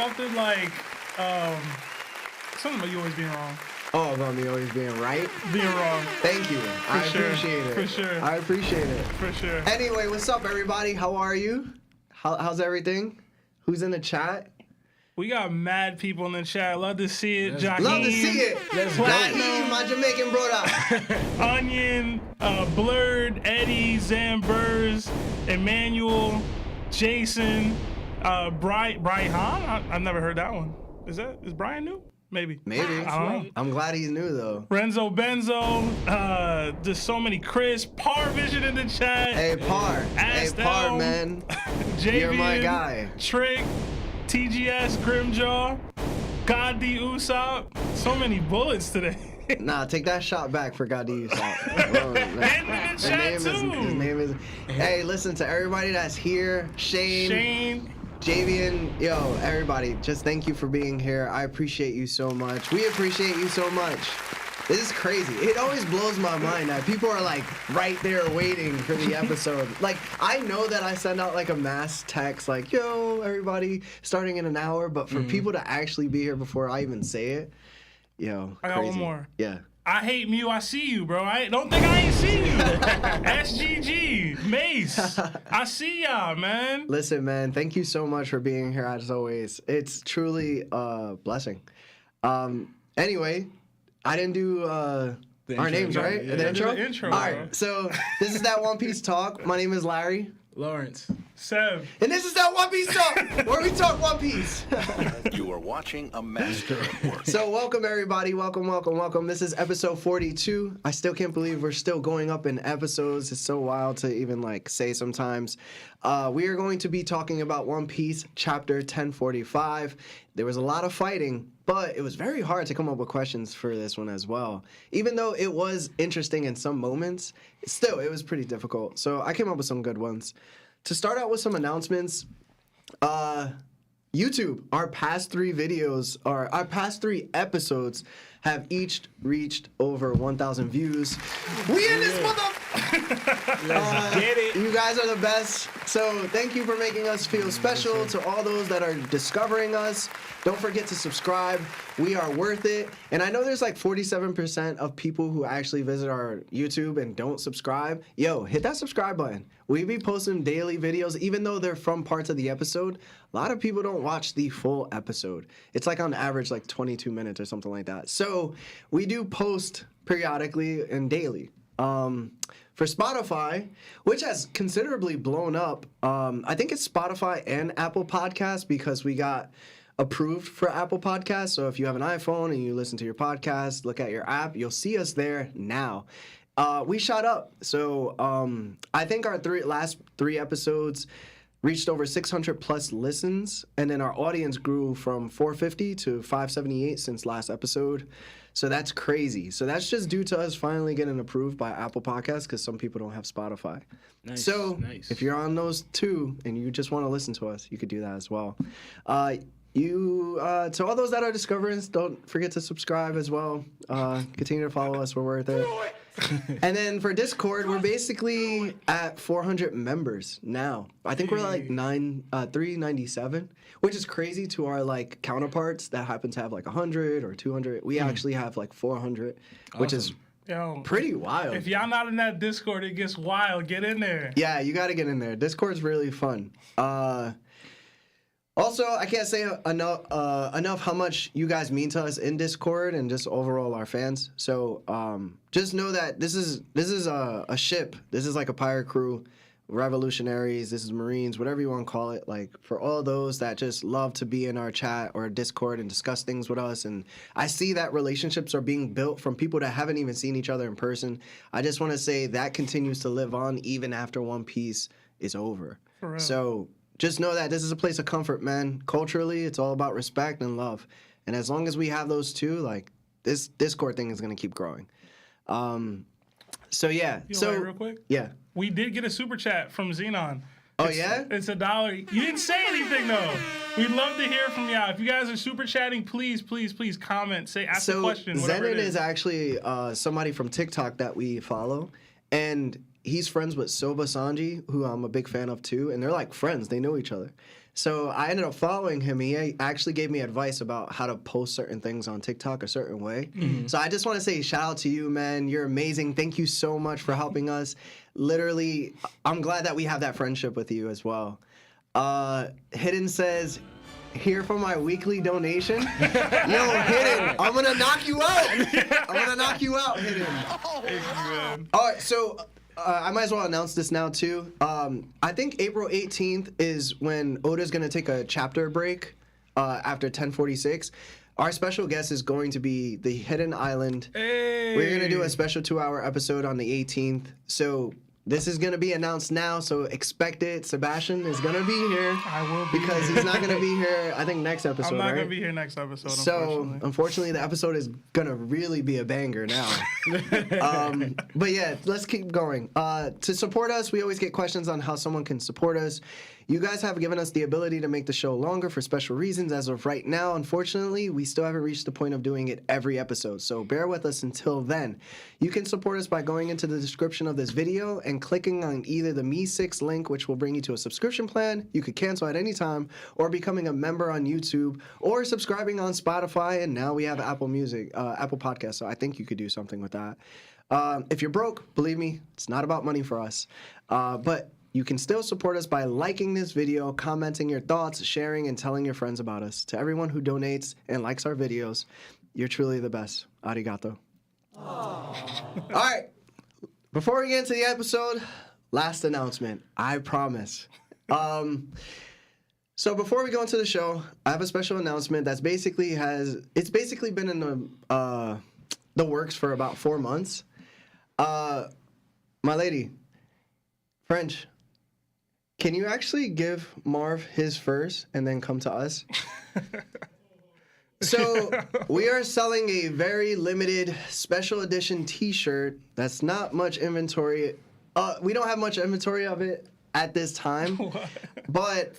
something like something about you always being wrong. Oh, about me always being right? Being wrong. Thank you. I appreciate it. For sure. I appreciate it. For sure. Anyway, what's up, everybody? How are you? How's everything? Who's in the chat? We got mad people in the chat. Love to see it. Jaheim, Love to see it. Jaheim, my Jamaican brother. Onion, Blurred, Eddie, Zambers, Emmanuel, Jason, Brian. I've never heard that one. Is Brian new? Maybe. I don't know. I'm glad he's new though. Renzo Benzo, there's so many. Chris, ParVision in the chat. Hey Par. Hey Par, man. You're my guy. Trick, TGS, Grimjaw, God the Usopp. So many bullets today. Nah, take that shot back for God the Usopp. And in the chat too. His name is. Hey, listen to everybody that's here. Shane. Javian, yo, everybody, just thank you for being here. I appreciate you so much. We appreciate you so much. This is crazy. It always blows my mind that people are like right there waiting for the episode. Like, I know that I send out like a mass text like, yo, everybody, starting in an hour, but for people to actually be here before I even say it, yo, I got one more. Yeah. I hate Mew, I see you, bro. I don't think I ain't seen you. SGG, Mace, I see y'all, man. Listen, man, thank you so much for being here as always. It's truly a blessing. Anyway, I didn't do our names, right? Yeah, the intro? The intro, all right, so this is That One Piece Talk. My name is Larry. Lawrence. Seb. And this is That One Piece Talk, where we talk One Piece. You are watching a master at work. So welcome, everybody. Welcome. This is episode 42. I still can't believe we're still going up in episodes. It's so wild to even like say sometimes. We are going to be talking about One Piece chapter 1045. There was a lot of fighting, but it was very hard to come up with questions for this one as well. Even though it was interesting in some moments, still, it was pretty difficult. So I came up with some good ones. To start out with some announcements, YouTube, our past three episodes have each reached over 1,000 views. We in this mother... Let's get it. You guys are the best. So thank you for making us feel special. To all those that are discovering us, don't forget to subscribe. We are worth it. And I know there's like 47% of people who actually visit our YouTube and don't subscribe. Yo, hit that subscribe button. We be posting daily videos, even though they're from parts of the episode. A lot of people don't watch the full episode. It's like on average like 22 minutes or something like that. So we do post periodically and daily. For Spotify, which has considerably blown up, I think it's Spotify and Apple Podcasts because we got approved for Apple Podcasts. So if you have an iPhone and you listen to your podcast, look at your app, you'll see us there now. We shot up. So I think our last three episodes reached over 600 plus listens, and then our audience grew from 450 to 578 since last episode. So that's crazy. So that's just due to us finally getting approved by Apple Podcasts because some people don't have Spotify. Nice, so nice. If you're on those two and you just want to listen to us, you could do that as well. To all those that are discovering us, don't forget to subscribe as well. Continue to follow us. We're worth it. And then for Discord, we're basically at 400 members now. I think we're like 397, which is crazy to our like counterparts that happen to have like 100 or 200. We actually have like 400, which is pretty wild. If y'all not in that Discord, it gets wild. Get in there. Yeah, you got to get in there. Discord's really fun. Also, I can't say enough how much you guys mean to us in Discord and just overall our fans. So just know that this is a ship. This is like a pirate crew, revolutionaries. This is Marines, whatever you want to call it. Like for all those that just love to be in our chat or Discord and discuss things with us. And I see that relationships are being built from people that haven't even seen each other in person. I just want to say that continues to live on even after One Piece is over. For real. So just know that this is a place of comfort, man. Culturally, it's all about respect and love. And as long as we have those two, like, this Discord thing is going to keep growing. So, yeah. You know what, real quick? Yeah. We did get a super chat from Xenon. Oh, yeah? It's $1. You didn't say anything, though. We'd love to hear from y'all. If you guys are super chatting, please comment. Ask a question, whatever it Zenon is. is actually somebody from TikTok that we follow. And he's friends with Soba Sanji, who I'm a big fan of too, and they're like friends. They know each other. So I ended up following him. He actually gave me advice about how to post certain things on TikTok a certain way. So I just want to say shout out to you, man. You're amazing. Thank you so much for helping us. Literally, I'm glad that we have that friendship with you as well. Hidden says, here for my weekly donation. Yo, Hidden, I'm gonna knock you out. I'm gonna knock you out, Hidden. Thank you, man. All right, so I might as well announce this now too. I think April 18th is when Oda's gonna take a chapter break after 1046. Our special guest is going to be the Hidden Island. Hey. We're gonna do a special 2-hour episode on the 18th. So this is gonna be announced now, so expect it. Sebastian is gonna be here. I will be because here. he's not gonna be here. I think next episode. I'm not right? gonna be here next episode. So unfortunately, the episode is gonna really be a banger now. But yeah, let's keep going. To support us, we always get questions on how someone can support us. You guys have given us the ability to make the show longer for special reasons. As of right now, unfortunately, we still haven't reached the point of doing it every episode. So bear with us until then. You can support us by going into the description of this video and clicking on either the Me6 link, which will bring you to a subscription plan you could cancel at any time, or becoming a member on YouTube, or subscribing on Spotify. And now we have Apple Music, Apple Podcasts. So I think you could do something with that. If you're broke, believe me, it's not about money for us. But you can still support us by liking this video, commenting your thoughts, sharing, and telling your friends about us. To everyone who donates and likes our videos, you're truly the best. Arigato. All right. Before we get into the episode, last announcement. I promise. So before we go into the show, I have a special announcement that's basically been in the works for about 4 months. My lady, French, can you actually give Marv his first and then come to us? So we are selling a very limited special edition t-shirt that's not much inventory. We don't have much inventory of it at this time. But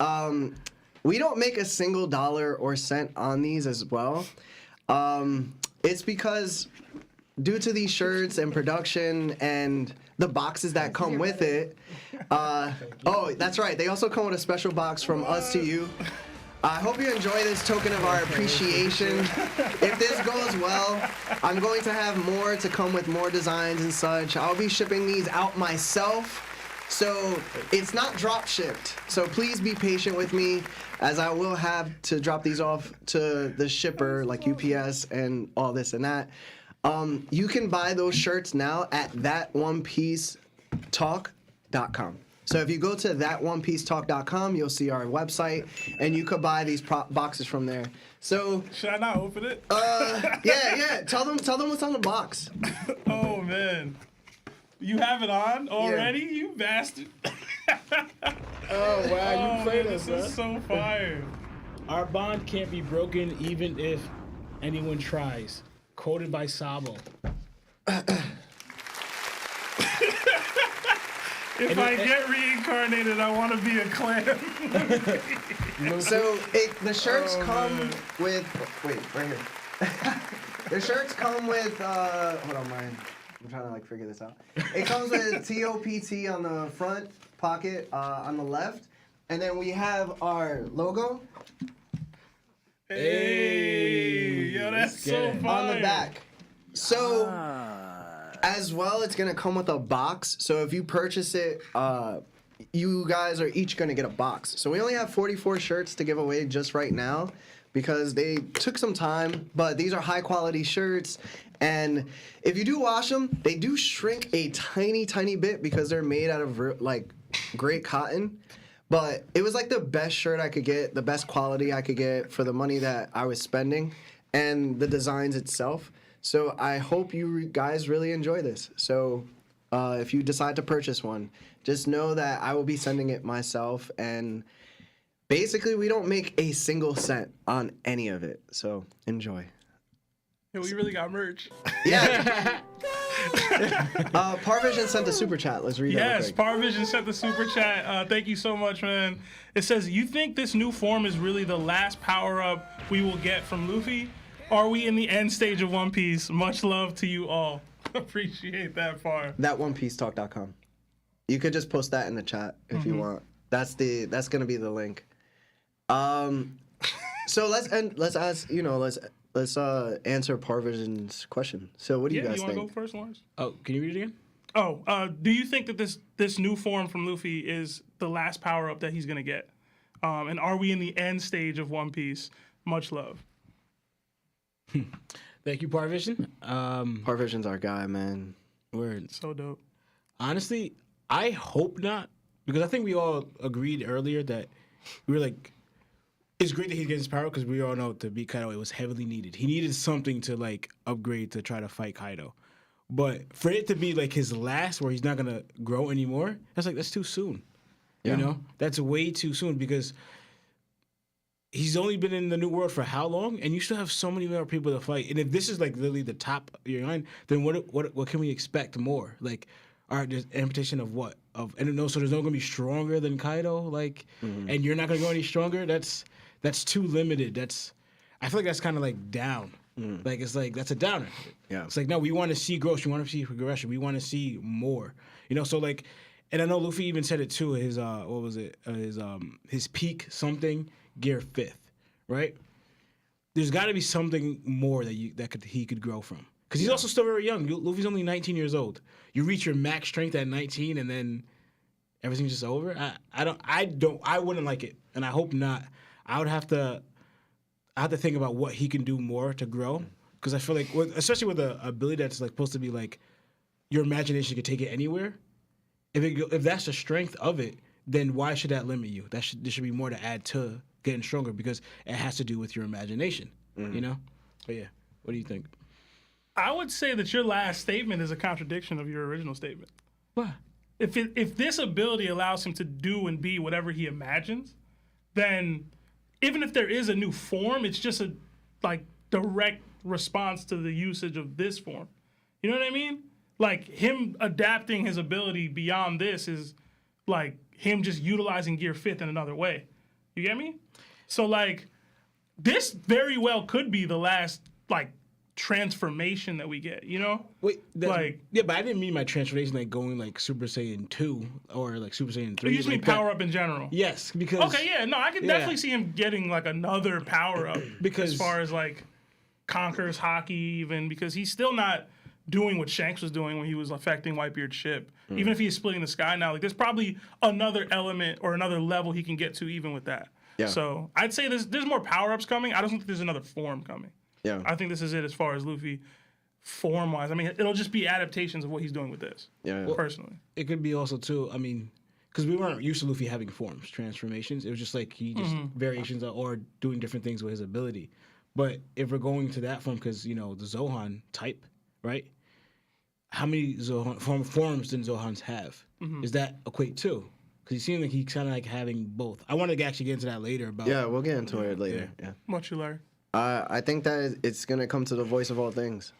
we don't make a single dollar or cent on these as well. It's because due to these shirts and production and the boxes that come with it. Oh, that's right. They also come with a special box from us to you. I hope you enjoy this token of our appreciation. If this goes well, I'm going to have more to come with more designs and such. I'll be shipping these out myself. So it's not drop shipped. So please be patient with me, as I will have to drop these off to the shipper like UPS and all this and that. You can buy those shirts now at thatonepiecetalk.com. So if you go to thatonepiecetalk.com, you'll see our website, and you could buy these boxes from there. So should I not open it? Yeah. Tell them what's on the box. Oh man, you have it on already, you bastard! Oh wow, you played man, us, this is so fire. Our bond can't be broken even if anyone tries. Quoted by Sabo. If I get reincarnated, I want to be a clam. So the shirts come with. Wait, right here. The shirts come with. Hold on, I'm trying to figure this out. It comes with TOPT on the front pocket on the left, and then we have our logo. Hey, yo, that's so fire. On the back. So, as well, it's going to come with a box. So if you purchase it, you guys are each going to get a box. So we only have 44 shirts to give away just right now because they took some time. But these are high-quality shirts. And if you do wash them, they do shrink a tiny, tiny bit because they're made out of, great cotton. But it was the best shirt I could get, the best quality I could get for the money that I was spending and the designs itself. So I hope you guys really enjoy this. So if you decide to purchase one, just know that I will be sending it myself. And basically, we don't make a single cent on any of it. So enjoy. Yo, we really got merch. Yeah. ParVision sent a super chat. Let's read that real Yes, quick. ParVision sent the super chat. Thank you so much, man. It says, you think this new form is really the last power-up we will get from Luffy? Are we in the end stage of One Piece? Much love to you all. Appreciate that far. Thatonepiecetalk.com. You could just post that in the chat if you want. That's gonna be the link. So let's ask, let's answer ParVision's question. So what do you guys want to think? go first, Lawrence? Oh, can you read it again? Do you think that this new form from Luffy is the last power up that he's gonna get? And are we in the end stage of One Piece? Much love. Thank you, ParVision. ParVision's our guy, man. Word. So dope. Honestly, I hope not, because I think we all agreed earlier that we were like, it's great that he gets his power because we all know to beat Kaido it was heavily needed. He needed something to like upgrade to try to fight Kaido. But for it to be like his last, where he's not gonna grow anymore, that's too soon. Yeah. You know, that's way too soon because he's only been in the New World for how long, and you still have so many more people to fight. And if this is like literally the top of your line, then what can we expect more? Like, all right, there's amputation of what? So there's no gonna be stronger than Kaido, like, and you're not gonna go any stronger. That's too limited. I feel like that's kind of like down. Like it's like that's a downer. Yeah. It's like no, we want to see growth. We want to see progression. We want to see more. You know, so like, and I know Luffy even said it too. His what was it? His peak something gear 5th, right? There's got to be something more that he could grow from because he's also still very young. Luffy's only 19 years old. You reach your max strength at 19, and then everything's just over. I wouldn't like it, and I hope not. I have to think about what he can do more to grow because I feel like, especially with an ability that's like supposed to be like your imagination could take it anywhere. If that's the strength of it, then why should that limit you? There should be more to add to getting stronger because it has to do with your imagination. You know? But yeah, what do you think? I would say that your last statement is a contradiction of your original statement. What? If this ability allows him to do and be whatever he imagines, then even if there is a new form, it's just a like direct response to the usage of this form. You know what I mean? Like him adapting his ability beyond this is like him just utilizing gear 5th in another way. You get me? So like this very well could be the last like transformation that we get, you know? Wait, but I didn't mean my transformation like going like Super Saiyan 2 or like Super Saiyan 3. You just mean like power up in general. Yes, because okay, yeah, no, I could definitely see him getting like another power up because as far as like conquers hockey, even because he's still not doing what Shanks was doing when he was affecting Whitebeard's ship. Even if he's splitting the sky now, like there's probably another element or another level he can get to even with that. Yeah. So I'd say there's more power ups coming. I don't think there's another form coming. Yeah. I think this is it as far as Luffy form-wise. I mean, it'll just be adaptations of what he's doing with this. Yeah. Personally. It could be also too. I mean, because we weren't used to Luffy having forms, transformations. It was just like he just variations or doing different things with his ability. But if we're going to that form, because the Zohan type, right? How many Zohan forms did Zohans have? Does that equate to? Because he seemed like he's kind of like having both. I want to actually get into that later. About We'll get into it later. Yeah. What you learn? I think that it's gonna come to the voice of all things.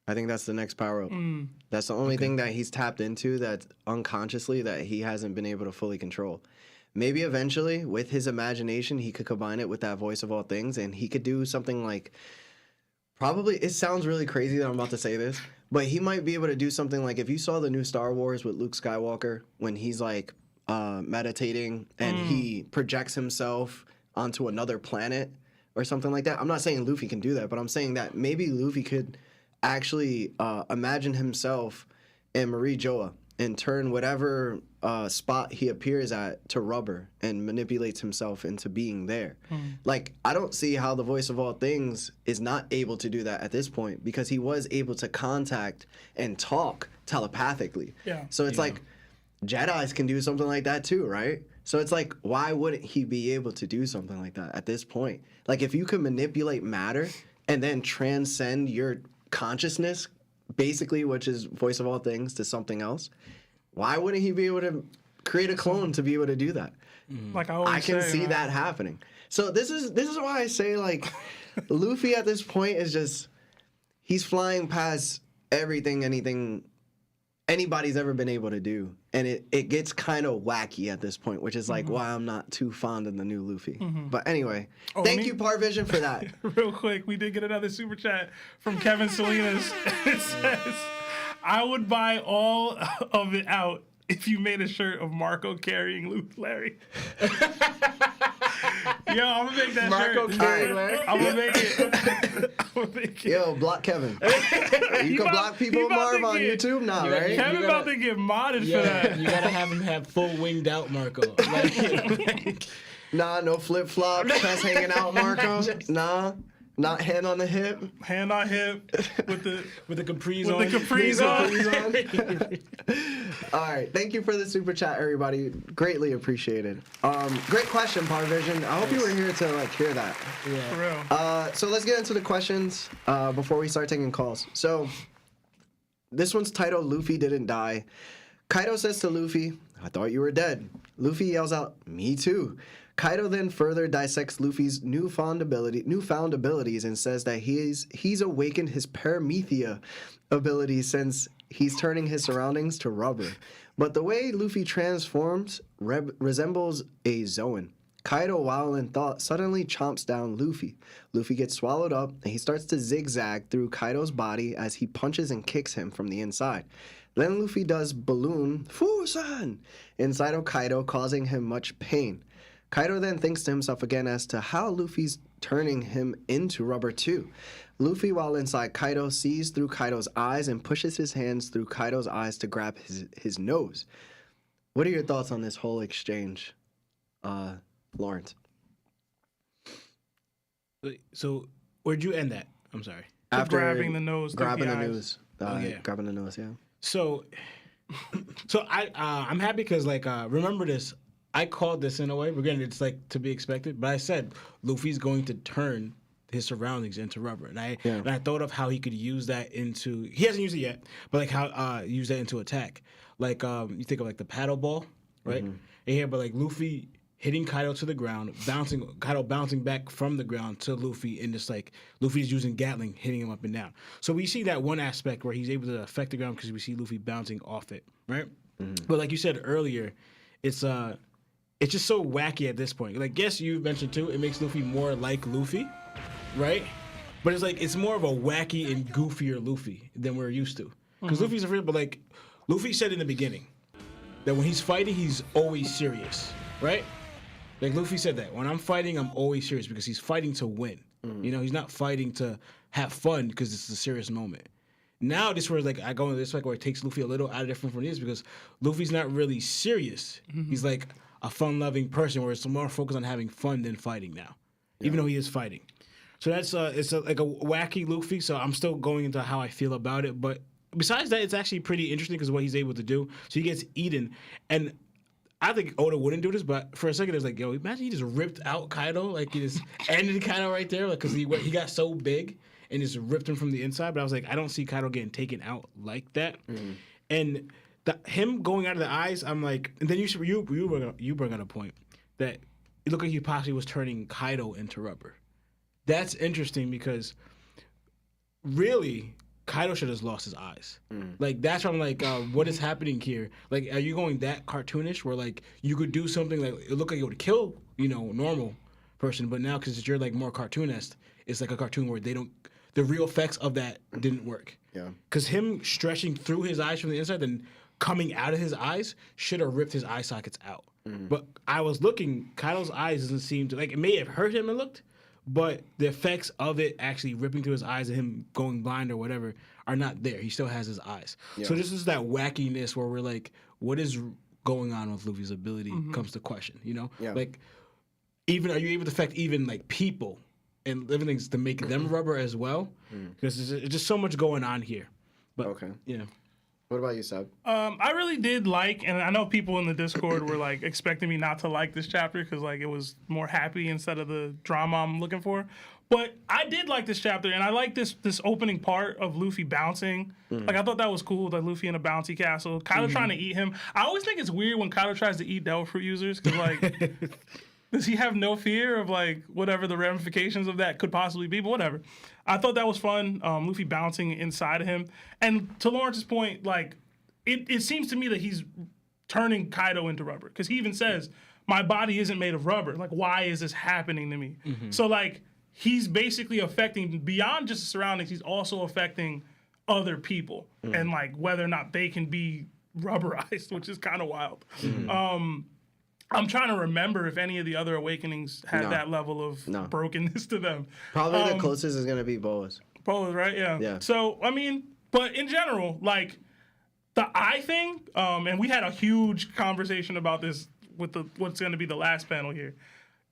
I think that's the next power up. That's the only thing that he's tapped into that unconsciously that he hasn't been able to fully control. Maybe eventually, with his imagination, he could combine it with that voice of all things, and he could do something like. Probably, it sounds really crazy that I'm about to say this, but he might be able to do something like if you saw the new Star Wars with Luke Skywalker when he's like meditating and he projects himself onto another planet or something like that. I'm not saying Luffy can do that, but I'm saying that maybe Luffy could actually imagine himself in Marie Joa and turn whatever spot he appears at to rubber and manipulates himself into being there. Like, I don't see how the voice of all things is not able to do that at this point because he was able to contact and talk telepathically. Yeah. So it's like Jedis can do something like that too, right? So it's like, why wouldn't he be able to do something like that at this point? Like, if you could manipulate matter and then transcend your consciousness, basically, which is voice of all things, to something else, why wouldn't he be able to create a clone to be able to do that? Like I can say, see man. that happening. So this is why I say, like, Luffy at this point is just, he's flying past everything, anybody's ever been able to do. And it gets kind of wacky at this point, which is like why I'm not too fond of the new Luffy. But anyway, thank you, ParVision, for that. Real quick, we did get another super chat from Kevin Salinas. It says, I would buy all of it out if you made a shirt of Marco carrying Larry. Yo, I'm gonna make that Marco shirt. Carey, I'm gonna make it. I'm gonna make it. Yo, block Kevin. You can block people, Marv, on YouTube now, right? Kevin You about gotta- to get modded for Yeah, that. you gotta have him have full winged out Marco. Like, Nah, no flip flop, chest hanging out, Marco. Nah, not hand on the hip. Hand on hip with the with the capris with on. the capris on. Capris on. All right, thank you for the super chat, everybody. Greatly appreciated. Great question, ParVision. I hope you were here to like hear that. For real. So let's get into the questions before we start taking calls. So this one's titled "Luffy Didn't Die." Kaido says to Luffy, "I thought you were dead." Luffy yells out, "Me too." Kaido then further dissects Luffy's newfound abilities and says that he's awakened his paramethea ability since he's turning his surroundings to rubber. But the way Luffy transforms resembles a Zoan. Kaido, while in thought, suddenly chomps down Luffy. Luffy gets swallowed up, and he starts to zigzag through Kaido's body as he punches and kicks him from the inside. Then Luffy does balloon Fusan inside of Kaido, causing him much pain. Kaido then thinks to himself again as to how Luffy's turning him into rubber too. Luffy, while inside Kaido, sees through Kaido's eyes and pushes his hands through Kaido's eyes to grab his nose. What are your thoughts on this whole exchange, Lawrence? So where'd you end that? I'm sorry. After grabbing the nose, through grabbing the eyes. nose, yeah. grabbing the nose, yeah. So I'm happy because like remember this. I called this in a way. Again, it's like to be expected. But I said Luffy's going to turn his surroundings into rubber, and I thought of how he could use that into. He hasn't used it yet, but like how use that into attack. Like you think of like the paddle ball, right? And here, but like Luffy hitting Kaido to the ground, Kaido bouncing back from the ground to Luffy, and just like Luffy's using Gatling, hitting him up and down. So we see that one aspect where he's able to affect the ground because we see Luffy bouncing off it, right? But like you said earlier, it's just so wacky at this point. Like, yes, you mentioned too, it makes Luffy more like Luffy, right? But it's like it's more of a wacky and goofier Luffy than we're used to. Because Luffy's a real, but like Luffy said in the beginning that when he's fighting, he's always serious, right? Like Luffy said that when I'm fighting, I'm always serious because he's fighting to win. You know, he's not fighting to have fun because it's a serious moment. Now this where like I go into this like where it takes Luffy a little out of different from this because Luffy's not really serious. He's like a fun-loving person where it's more focused on having fun than fighting now, even though he is fighting. So that's like a wacky Luffy. So I'm still going into how I feel about it. But besides that, it's actually pretty interesting because what he's able to do. So he gets eaten, and I think Oda wouldn't do this, but for a second it's like, yo, imagine he just ripped out Kaido, like he just ended Kaido right there, like because he got so big and just ripped him from the inside. But I was like, I don't see Kaido getting taken out like that, and. Him going out of the eyes, I'm like, and then you bring up a point that it looked like he possibly was turning Kaido into rubber. That's interesting because really Kaido should have lost his eyes. Like that's why I'm like, what is happening here? Like, are you going that cartoonish where like you could do something like it looked like it would kill normal person, but now because you're like more cartoonist, it's like a cartoon where the real effects of that didn't work. Yeah. Because him stretching through his eyes from the inside, then coming out of his eyes should have ripped his eye sockets out. But I was looking, Kaido's eyes doesn't seem to, like, it may have hurt him, it looked, but the effects of it actually ripping through his eyes and him going blind or whatever are not there. He still has his eyes. Yeah. So this is that wackiness where we're like, what is going on with Luffy's ability comes to question, Yeah. Like, even, are you able to affect even, like, people and living things to make them rubber as well? Because there's just so much going on here. But, Okay. yeah. What about you, Seb? I really did like, and I know people in the Discord were like expecting me not to like this chapter because like it was more happy instead of the drama I'm looking for. But I did like this chapter, and I like this opening part of Luffy bouncing. Like I thought that was cool, like Luffy in a bouncy castle, Kaido trying to eat him. I always think it's weird when Kaido tries to eat Devil Fruit users because like. Does he have no fear of like whatever the ramifications of that could possibly be? But whatever. I thought that was fun. Luffy bouncing inside of him. And to Lawrence's point, like it seems to me that he's turning Kaido into rubber. Because he even says, my body isn't made of rubber. Like, why is this happening to me? So like he's basically affecting beyond just the surroundings, he's also affecting other people and like whether or not they can be rubberized, which is kind of wild. I'm trying to remember if any of the other awakenings had No. that level of No. brokenness to them. Probably the closest is gonna be Boa's. Pose, right? Yeah. Yeah. So, I mean, but in general, like the eye thing, and we had a huge conversation about this with what's going to be the last panel here.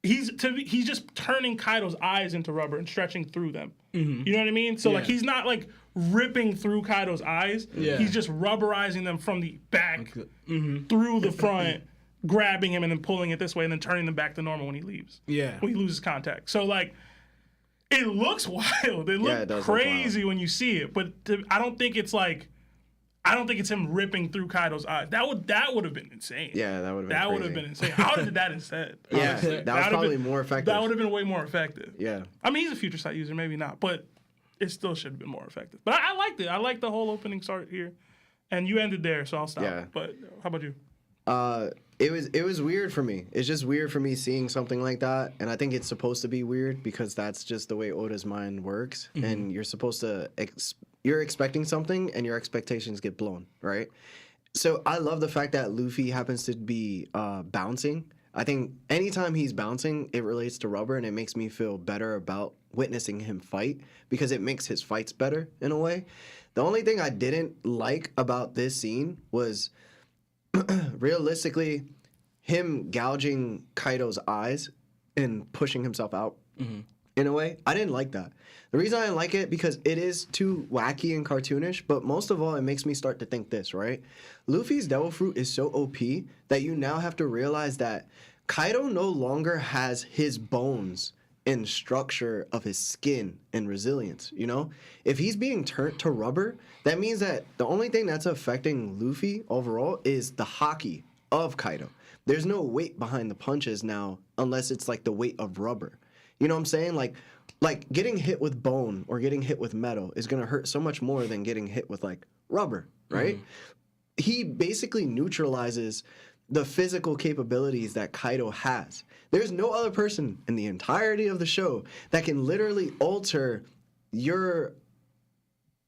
He's just turning Kaido's eyes into rubber and stretching through them. You know what I mean? So like Yeah. he's not like ripping through Kaido's eyes. Yeah. He's just rubberizing them from the back through the front, grabbing him and then pulling it this way and then turning them back to normal when he leaves. Yeah. When he loses contact. So like it looks wild. It looks it does look crazy when you see it, but I don't think it's him ripping through Kaido's eyes. That would have been insane. Yeah, that would have been That would crazy. have been insane. I would have did that instead. Yeah, honestly. that was That would've probably been- more effective. That would have been way more effective. Yeah. I mean, he's a future sight user, maybe not, but it still should have been more effective. But I liked it. I liked the whole opening start here, and you ended there, so I'll stop. Yeah. But how about you? It was weird for me. It's just weird for me seeing something like that, and I think it's supposed to be weird because that's just the way Oda's mind works, and you're supposed to you're expecting something, and your expectations get blown, right? So I love the fact that Luffy happens to be bouncing. I think anytime he's bouncing, it relates to rubber, and it makes me feel better about witnessing him fight because it makes his fights better in a way. The only thing I didn't like about this scene was realistically him gouging Kaido's eyes and pushing himself out in a way. I didn't like that. The reason I didn't like it because it is too wacky and cartoonish, but most of all, it makes me start to think this, right? Luffy's Devil Fruit is so OP that you now have to realize that Kaido no longer has his bones and structure of his skin and resilience, you know? If he's being turned to rubber, that means that the only thing that's affecting Luffy overall is the haki of Kaido. There's no weight behind the punches now unless it's like the weight of rubber. You know what I'm saying? Like getting hit with bone or getting hit with metal is going to hurt so much more than getting hit with like rubber, right? He basically neutralizes the physical capabilities that Kaido has. There's no other person in the entirety of the show that can literally alter your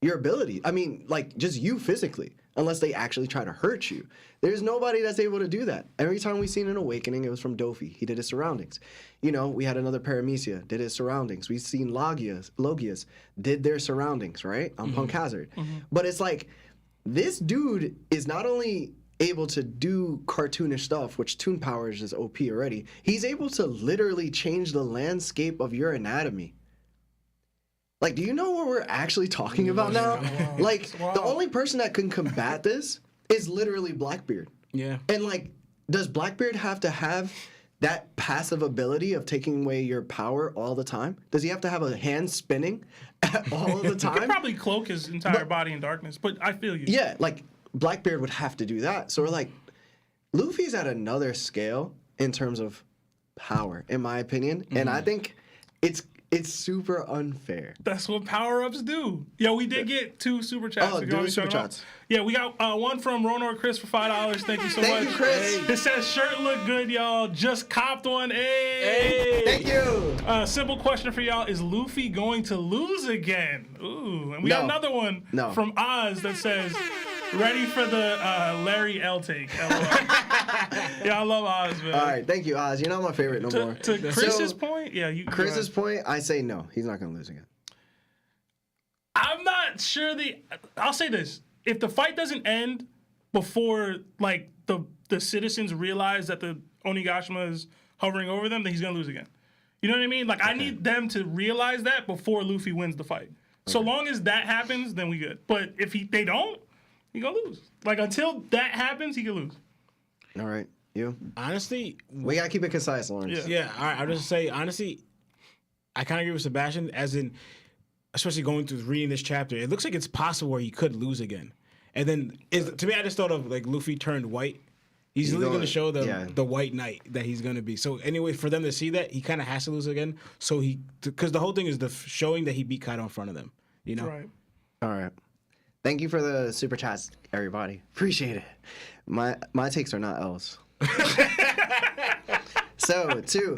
ability. I mean, like just you physically, unless they actually try to hurt you. There's nobody that's able to do that. Every time we've seen an awakening, it was from Dofi. He did his surroundings. You know, we had another Paramecia, did his surroundings. We've seen Logias did their surroundings, right? On Punk Hazard. But it's like, this dude is not only able to do cartoonish stuff, which Toon Powers is OP already, he's able to literally change the landscape of your anatomy. Like, do you know what we're actually talking about now? Like, the only person that can combat this is literally Blackbeard. Yeah. And, like, does Blackbeard have to have that passive ability of taking away your power all the time? Does he have to have a hand spinning all of the He could time? probably cloak his entire body in darkness, but I feel you. Yeah, like, Blackbeard would have to do that. So we're like, Luffy's at another scale in terms of power, in my opinion. And I think it's super unfair. That's what power-ups do. Yeah, we did get 2 super chats. Oh, If you do want the me to super shout 'em out. chats. Yeah, we got one from Ronor Chris for $5. Thank you so Thank much. you, Chris. It says, shirt look good, y'all. Just copped one. Hey. Thank you. Simple question for y'all. Is Luffy going to lose again? Ooh. And we got No. another one No. from Oz that says, ready for the Larry L take. LOL. Yeah, I love Oz, man. All right, thank you, Oz. You're not my favorite no more. To Chris's So, point, yeah, Chris's point, I say no. He's not going to lose again. I'm not sure I'll say this. If the fight doesn't end before like the citizens realize that the Onigashima is hovering over them, then he's gonna lose again. You know what I mean? Like I need them to realize that before Luffy wins the fight. So long as that happens, then we good. But if they don't, he gonna lose. Like until that happens, he can lose. All right, you? Honestly, We got to keep it concise, Lawrence. Yeah. yeah. All right, I'll just say honestly, I kind of agree with Sebastian, as in, especially going through reading this chapter, it looks like it's possible where he could lose again. And then to me, I just thought of like Luffy turned white. He's really going to show the white knight that he's going to be. So anyway, for them to see that, he kind of has to lose again. So because the whole thing is the showing that he beat Kaido in front of them. You know. Right. All right. Thank you for the super chats, everybody. Appreciate it. My takes are not L's. So, 2.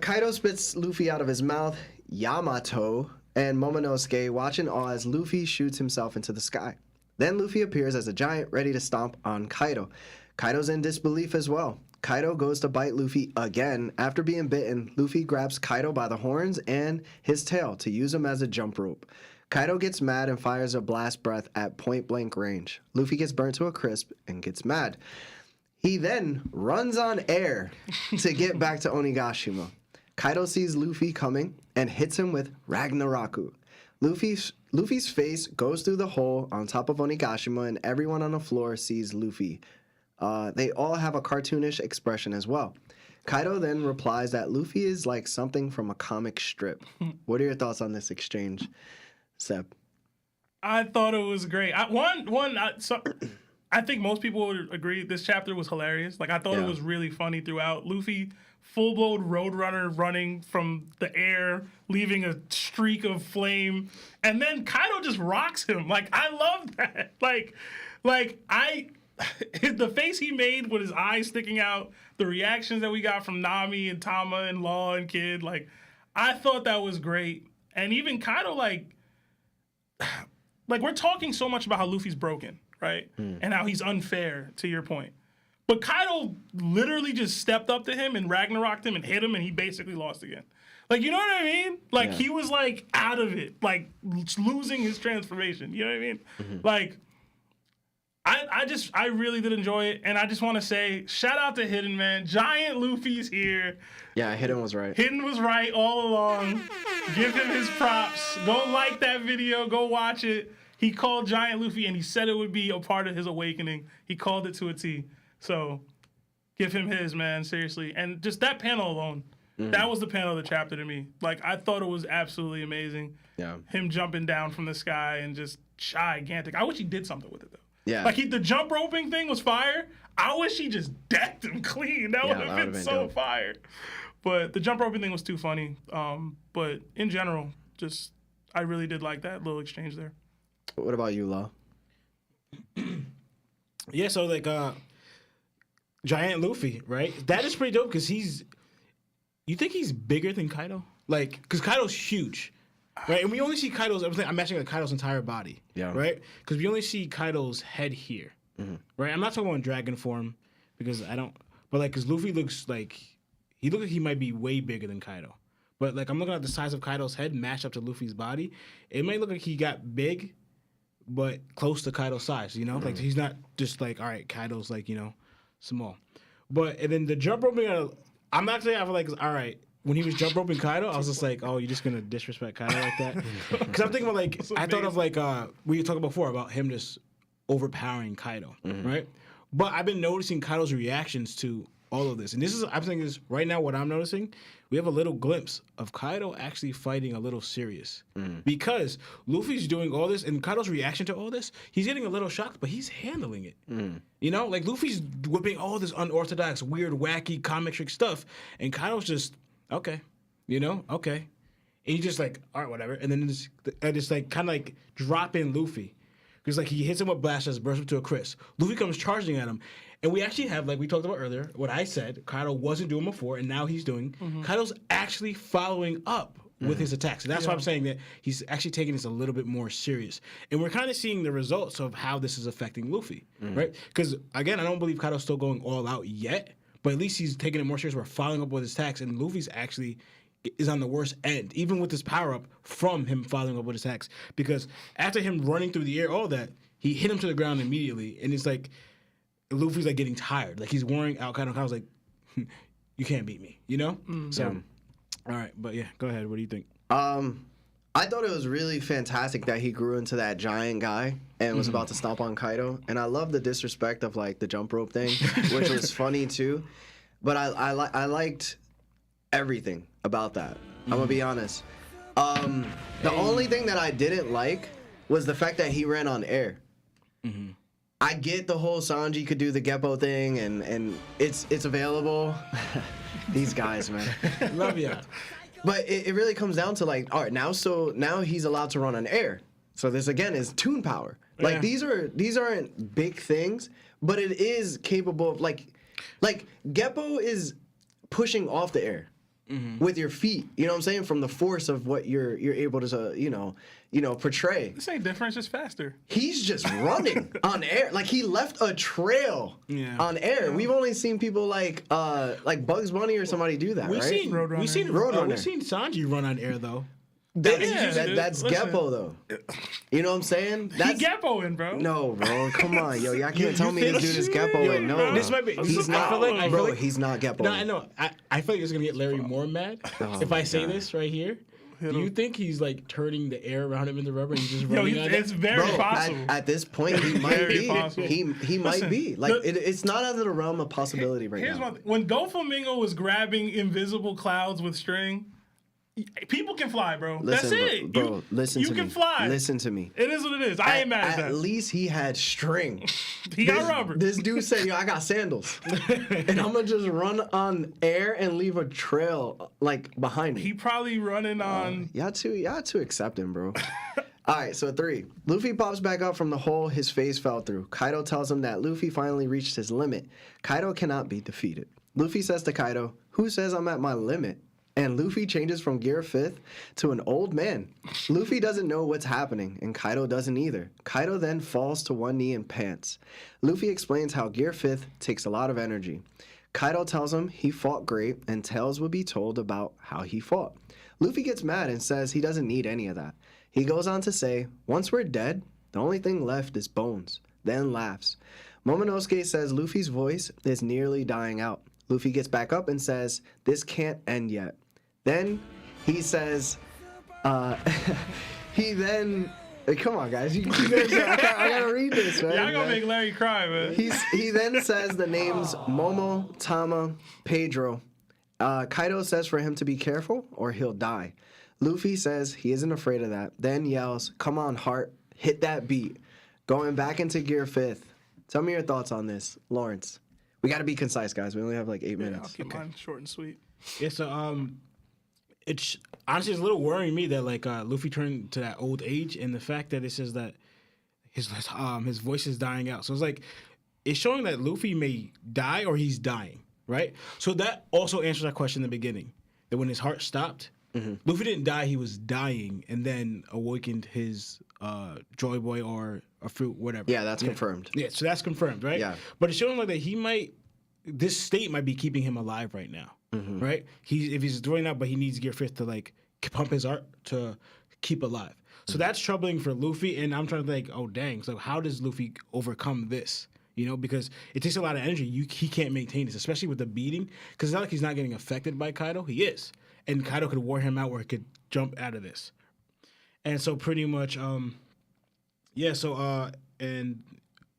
Kaido spits Luffy out of his mouth. Yamato and Momonosuke watch in awe as Luffy shoots himself into the sky. Then Luffy appears as a giant ready to stomp on Kaido. Kaido's in disbelief as well. Kaido goes to bite Luffy again. After being bitten, Luffy grabs Kaido by the horns and his tail to use him as a jump rope. Kaido gets mad and fires a blast breath at point blank range. Luffy gets burnt to a crisp and gets mad. He then runs on air to get back to Onigashima. Kaido sees Luffy coming and hits him with Ragnaroku. Luffy's face goes through the hole on top of Onigashima, and everyone on the floor sees Luffy. They all have a cartoonish expression as well. Kaido then replies that Luffy is like something from a comic strip. What are your thoughts on this exchange, Seb? I thought it was great. I think most people would agree this chapter was hilarious. Like, I thought it was really funny throughout. Luffy, full-blown roadrunner running from the air, leaving a streak of flame, and then Kaido just rocks him. Like, I love that. The face he made with his eyes sticking out, the reactions that we got from Nami and Tama and Law and Kid, like, I thought that was great. And even Kaido, like we're talking so much about how Luffy's broken, right? And how he's unfair, to your point. But Kaido literally just stepped up to him and Ragnaroked him and hit him, and he basically lost again. Like, you know what I mean? Like, he was, like, out of it, like, losing his transformation. You know what I mean? Like, I really did enjoy it, and I just want to say, shout out to Hidden, man. Giant Luffy's here. Yeah, Hidden was right. Hidden was right all along. Give him his props. Go like that video. Go watch it. He called Giant Luffy, and he said it would be a part of his awakening. He called it to a T. So, give him his, man, seriously. And just that panel alone, that was the panel of the chapter to me. Like, I thought it was absolutely amazing. Yeah. Him jumping down from the sky and just gigantic. I wish he did something with it, though. Yeah. Like, the jump roping thing was fire. I wish he just decked him clean. That would have been so dope. fire. But the jump roping thing was too funny. But in general, just, I really did like that little exchange there. What about you, Law? Yeah, so like Giant Luffy, right? That is pretty dope because you think he's bigger than Kaido? Like, because Kaido's huge, right? And we only see Kaido's, I'm matching like Kaido's entire body, right? Because we only see Kaido's head here, right? I'm not talking about in dragon form because but like, because Luffy looks like he might be way bigger than Kaido. But like, I'm looking at the size of Kaido's head matched up to Luffy's body. It might look like he got big, but close to Kaido's size, you know? Like, he's not just like, all right, Kaido's like, you know, small. But, and then the jump roping, I'm not saying I feel like, all right, when he was jump roping Kaido, I was just like, oh, you're just going to disrespect Kaido like that? Because I'm thinking about like, I thought of like, we were talking before about him just overpowering Kaido, right? But I've been noticing Kaido's reactions to all of this. And this is, I'm thinking is right now what I'm noticing, we have a little glimpse of Kaido actually fighting a little serious. Because Luffy's doing all this, and Kaido's reaction to all this, he's getting a little shocked, but he's handling it. You know, like Luffy's whipping all this unorthodox, weird, wacky, comic trick stuff, and Kaido's just, okay, you know, okay. And he's just like, all right, whatever. And then just like, kind of like drop in Luffy. Because like he hits him with blasters, bursts him to a crisp. Luffy comes charging at him. And we actually have, like we talked about earlier, what I said, Kaido wasn't doing before, and now he's doing. Kaido's actually following up with his attacks. And that's why I'm saying that he's actually taking this a little bit more serious. And we're kind of seeing the results of how this is affecting Luffy, right? Because, again, I don't believe Kaido's still going all out yet, but at least he's taking it more serious. We're following up with his attacks, and Luffy's actually is on the worst end, even with his power-up from him following up with his attacks. Because after him running through the air, all that, he hit him to the ground immediately, and it's like, Luffy's like getting tired. Like he's wearing out. Kaido's like, you can't beat me, you know? So, all right. But yeah, go ahead. What do you think? I thought it was really fantastic that he grew into that giant guy and was about to stomp on Kaido. And I love the disrespect of like the jump rope thing, which was funny too. But I liked everything about that. I'm gonna be honest. The only thing that I didn't like was the fact that he ran on air. I get the whole Sanji could do the Geppo thing and it's available. These guys, man. Love ya. But it really comes down to like, all right, now he's allowed to run on air. So this again is toon power. Like these aren't big things, but it is capable of like Geppo is pushing off the air. with your feet. You know what I'm saying? From the force of what you're able to portray. This ain't different. It's just faster. He's just running on air. Like he left a trail on air. We've only seen people like Bugs Bunny or somebody do that, right? Roadrunner. We've seen Sanji run on air though. That's Geppo though. You know what I'm saying? That's Geppo-ing, bro. No, bro. Come on, yo. Y'all can't tell me this dude is Geppo-ing. No, This might be. he's not. Bro, he's not Geppo-ing. No, I know. I feel like it's gonna get Larry more mad if I say this right here. Do you think he's like turning the air around him into rubber and he's just running on it? It's very possible. At this point, he might be. Possible. He might be. Like it's not out of the realm of possibility right Here's now. one thing. When Doflamingo was grabbing invisible clouds with string, people can fly, bro. Listen, That's it. bro. Listen to me. You can fly. Listen to me. It is what it is. I ain't mad at that. At least he had string. He got rubber. This dude said, "Yo, I got sandals, and I'm gonna just run on air and leave a trail like behind me." He probably running on. Y'all too accepting, bro. All right, so 3. Luffy pops back up from the hole his face fell through. Kaido tells him that Luffy finally reached his limit. Kaido cannot be defeated. Luffy says to Kaido, "Who says I'm at my limit?" And Luffy changes from Gear 5th to an old man. Luffy doesn't know what's happening, and Kaido doesn't either. Kaido then falls to one knee and pants. Luffy explains how Gear 5th takes a lot of energy. Kaido tells him he fought great, and tales will be told about how he fought. Luffy gets mad and says he doesn't need any of that. He goes on to say, "Once we're dead, the only thing left is bones," then laughs. Momonosuke says Luffy's voice is nearly dying out. Luffy gets back up and says, "This can't end yet." Then he says, he then, come on guys, I gotta read this, man. Y'all gonna make Larry cry, man. He then says the names Momo, Tama, Pedro. Kaido says for him to be careful or he'll die. Luffy says he isn't afraid of that, then yells, "Come on, Heart, hit that beat." Going back into Gear 5th. Tell me your thoughts on this, Lawrence. We gotta be concise, guys. We only have like 8 I'll minutes. keep mine short and sweet. Yeah, so it's honestly it's a little worrying me that like Luffy turned to that old age, and the fact that it says that his voice is dying out. So it's like it's showing that Luffy may die or he's dying, right? So that also answers that question in the beginning. That when his heart stopped, Luffy didn't die; he was dying, and then awakened his Joy Boy or a fruit, whatever. Yeah, that's confirmed. Yeah, so that's confirmed, right? Yeah. But it's showing like that this state might be keeping him alive right now, right? If he's doing that, but he needs Gear 5th to like pump his heart to keep alive. So that's troubling for Luffy, and I'm trying to think, oh dang, so how does Luffy overcome this? You know, because it takes a lot of energy. He can't maintain this, especially with the beating, because it's not like he's not getting affected by Kaido. He is, and Kaido could wear him out where he could jump out of this. And so pretty much, yeah. So and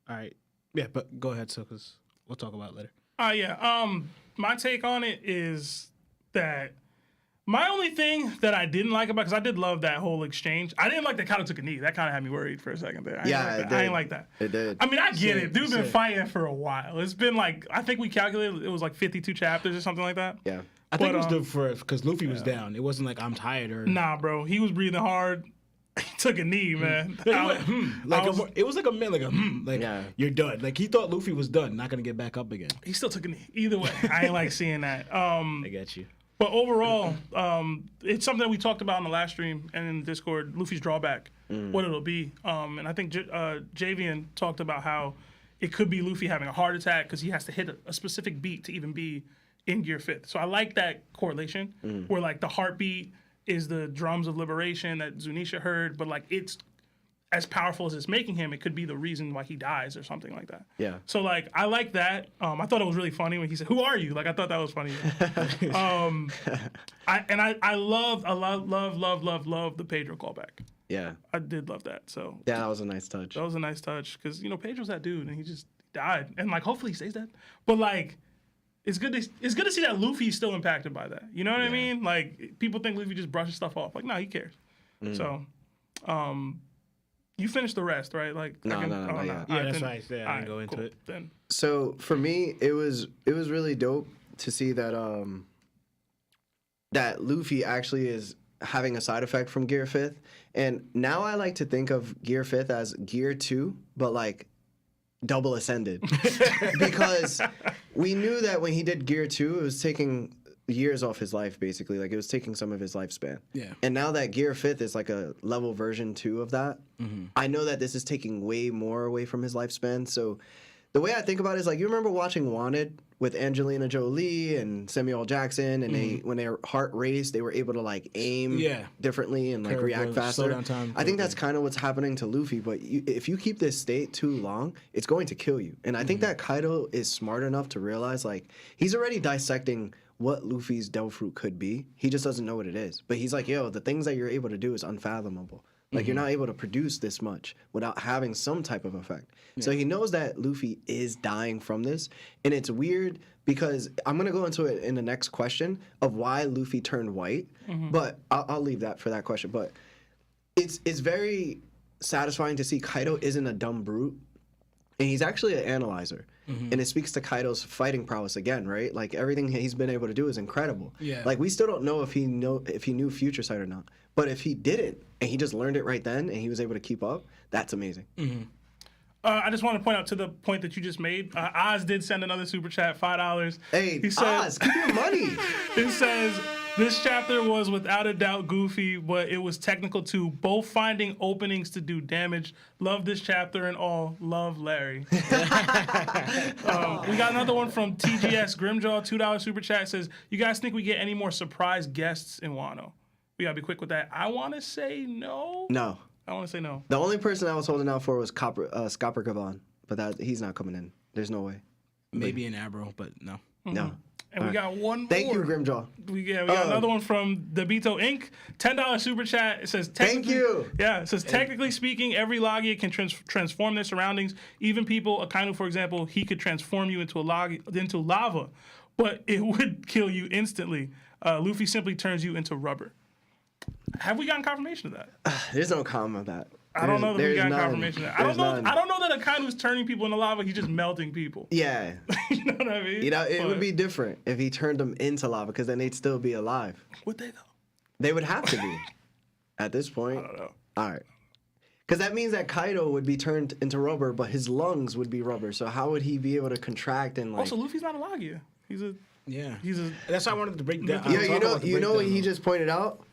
all right, yeah. But go ahead, so because we'll talk about it later. Yeah. My take on it is that my only thing that I didn't like about, because I did love that whole exchange. I didn't like that Kaido took a knee. That kind of had me worried for a second there. I didn't like that. It did. I mean, I get it. Dude's been fighting for a while. It's been like, I think we calculated it was like 52 chapters or something like that. Yeah. I think it was good because Luffy was down. It wasn't like I'm tired or Nah, bro. He was breathing hard. He took a knee, man. it was like a minute, like Yeah. you're done. Like he thought Luffy was done, not gonna get back up again. He still took a knee. Either way, I ain't like seeing that. I get you. But overall, it's something that we talked about in the last stream and in Discord, Luffy's drawback, what it'll be. And I think Javian talked about how it could be Luffy having a heart attack because he has to hit a specific beat to even be in Gear 5th. So I like that correlation where like the heartbeat is the drums of liberation that Zunisha heard, but like it's as powerful as it's making him, it could be the reason why he dies or something like that. Yeah. So like I like that. I thought it was really funny when he said, "Who are you?" Like I thought that was funny. I love the Pedro callback. Yeah. I did love that. So Yeah, that was a nice touch. that was a nice touch because Pedro's that dude and he just died and like hopefully he stays dead. But like it's good to see that Luffy's still impacted by that. You know what I mean? Like people think Luffy just brushes stuff off. Like no, he cares. So, you finished the rest, right? Like No, not yet. Yeah, that's right. Yeah, I didn't go into it. Then So for me, it was really dope to see that that Luffy actually is having a side effect from Gear 5th. And now I like to think of Gear 5th as Gear 2, but like double ascended. Because we knew that when he did Gear 2, it was taking years off his life, basically. Like, it was taking some of his lifespan. Yeah. And now that Gear 5th is like a level version 2 of that, I know that this is taking way more away from his lifespan. So the way I think about it is, like, you remember watching Wanted with Angelina Jolie and Samuel L. Jackson, and they, when their heart raced, they were able to, like, aim differently and, like, react faster. Slowdown time. I think that's kind of what's happening to Luffy, but if you keep this state too long, it's going to kill you. And I think that Kaido is smart enough to realize, like, he's already dissecting what Luffy's Devil Fruit could be. He just doesn't know what it is. But he's like, yo, the things that you're able to do is unfathomable. Like, you're not able to produce this much without having some type of effect. So he knows that Luffy is dying from this. And it's weird because I'm going to go into it in the next question of why Luffy turned white. But I'll leave that for that question. But it's very satisfying to see Kaido isn't a dumb brute. And he's actually an analyzer. And it speaks to Kaido's fighting prowess again, right? Like, everything he's been able to do is incredible. Yeah. Like, we still don't know if he knew Future Sight or not. But if he didn't, and he just learned it right then, and he was able to keep up, that's amazing. I just want to point out to the point that you just made. Oz did send another super chat, $5. Hey, he said, Oz, keep your money. It says, this chapter was without a doubt goofy, but it was technical too. Both finding openings to do damage. Love this chapter and all. Love, Larry. We got another one from TGS Grimjaw, $2 super chat. Says, you guys think we get any more surprise guests in Wano? We gotta be quick with that. I want to say no. No. I want to say no. The only person I was holding out for was Scopper Gavon, but he's not coming in. There's no way. Maybe an Abro, but no. No. And we got one more. Thank you, Grimjaw. We got another one from Debito Inc. $10 super chat. It says, Thank you. Yeah, it says, technically speaking, every Logia can transform their surroundings. Even people, Akainu, for example, he could transform you into lava, but it would kill you instantly. Luffy simply turns you into rubber. Have we gotten confirmation of that? There's no comment of that. I don't know that we got confirmation of that. I don't know. None. I don't know that Akainu's turning people into lava. He's just melting people. Yeah. You know what I mean? You know, it would be different if he turned them into lava, because then they'd still be alive. Would they though? They would have to be. At this point. I don't know. All right. Because that means that Kaido would be turned into rubber, but his lungs would be rubber. So how would he be able to contract and, like... Also, Luffy's not a Logia. He's a... Yeah. He's a... That's why I wanted to break down. Yeah, you know what he just pointed out?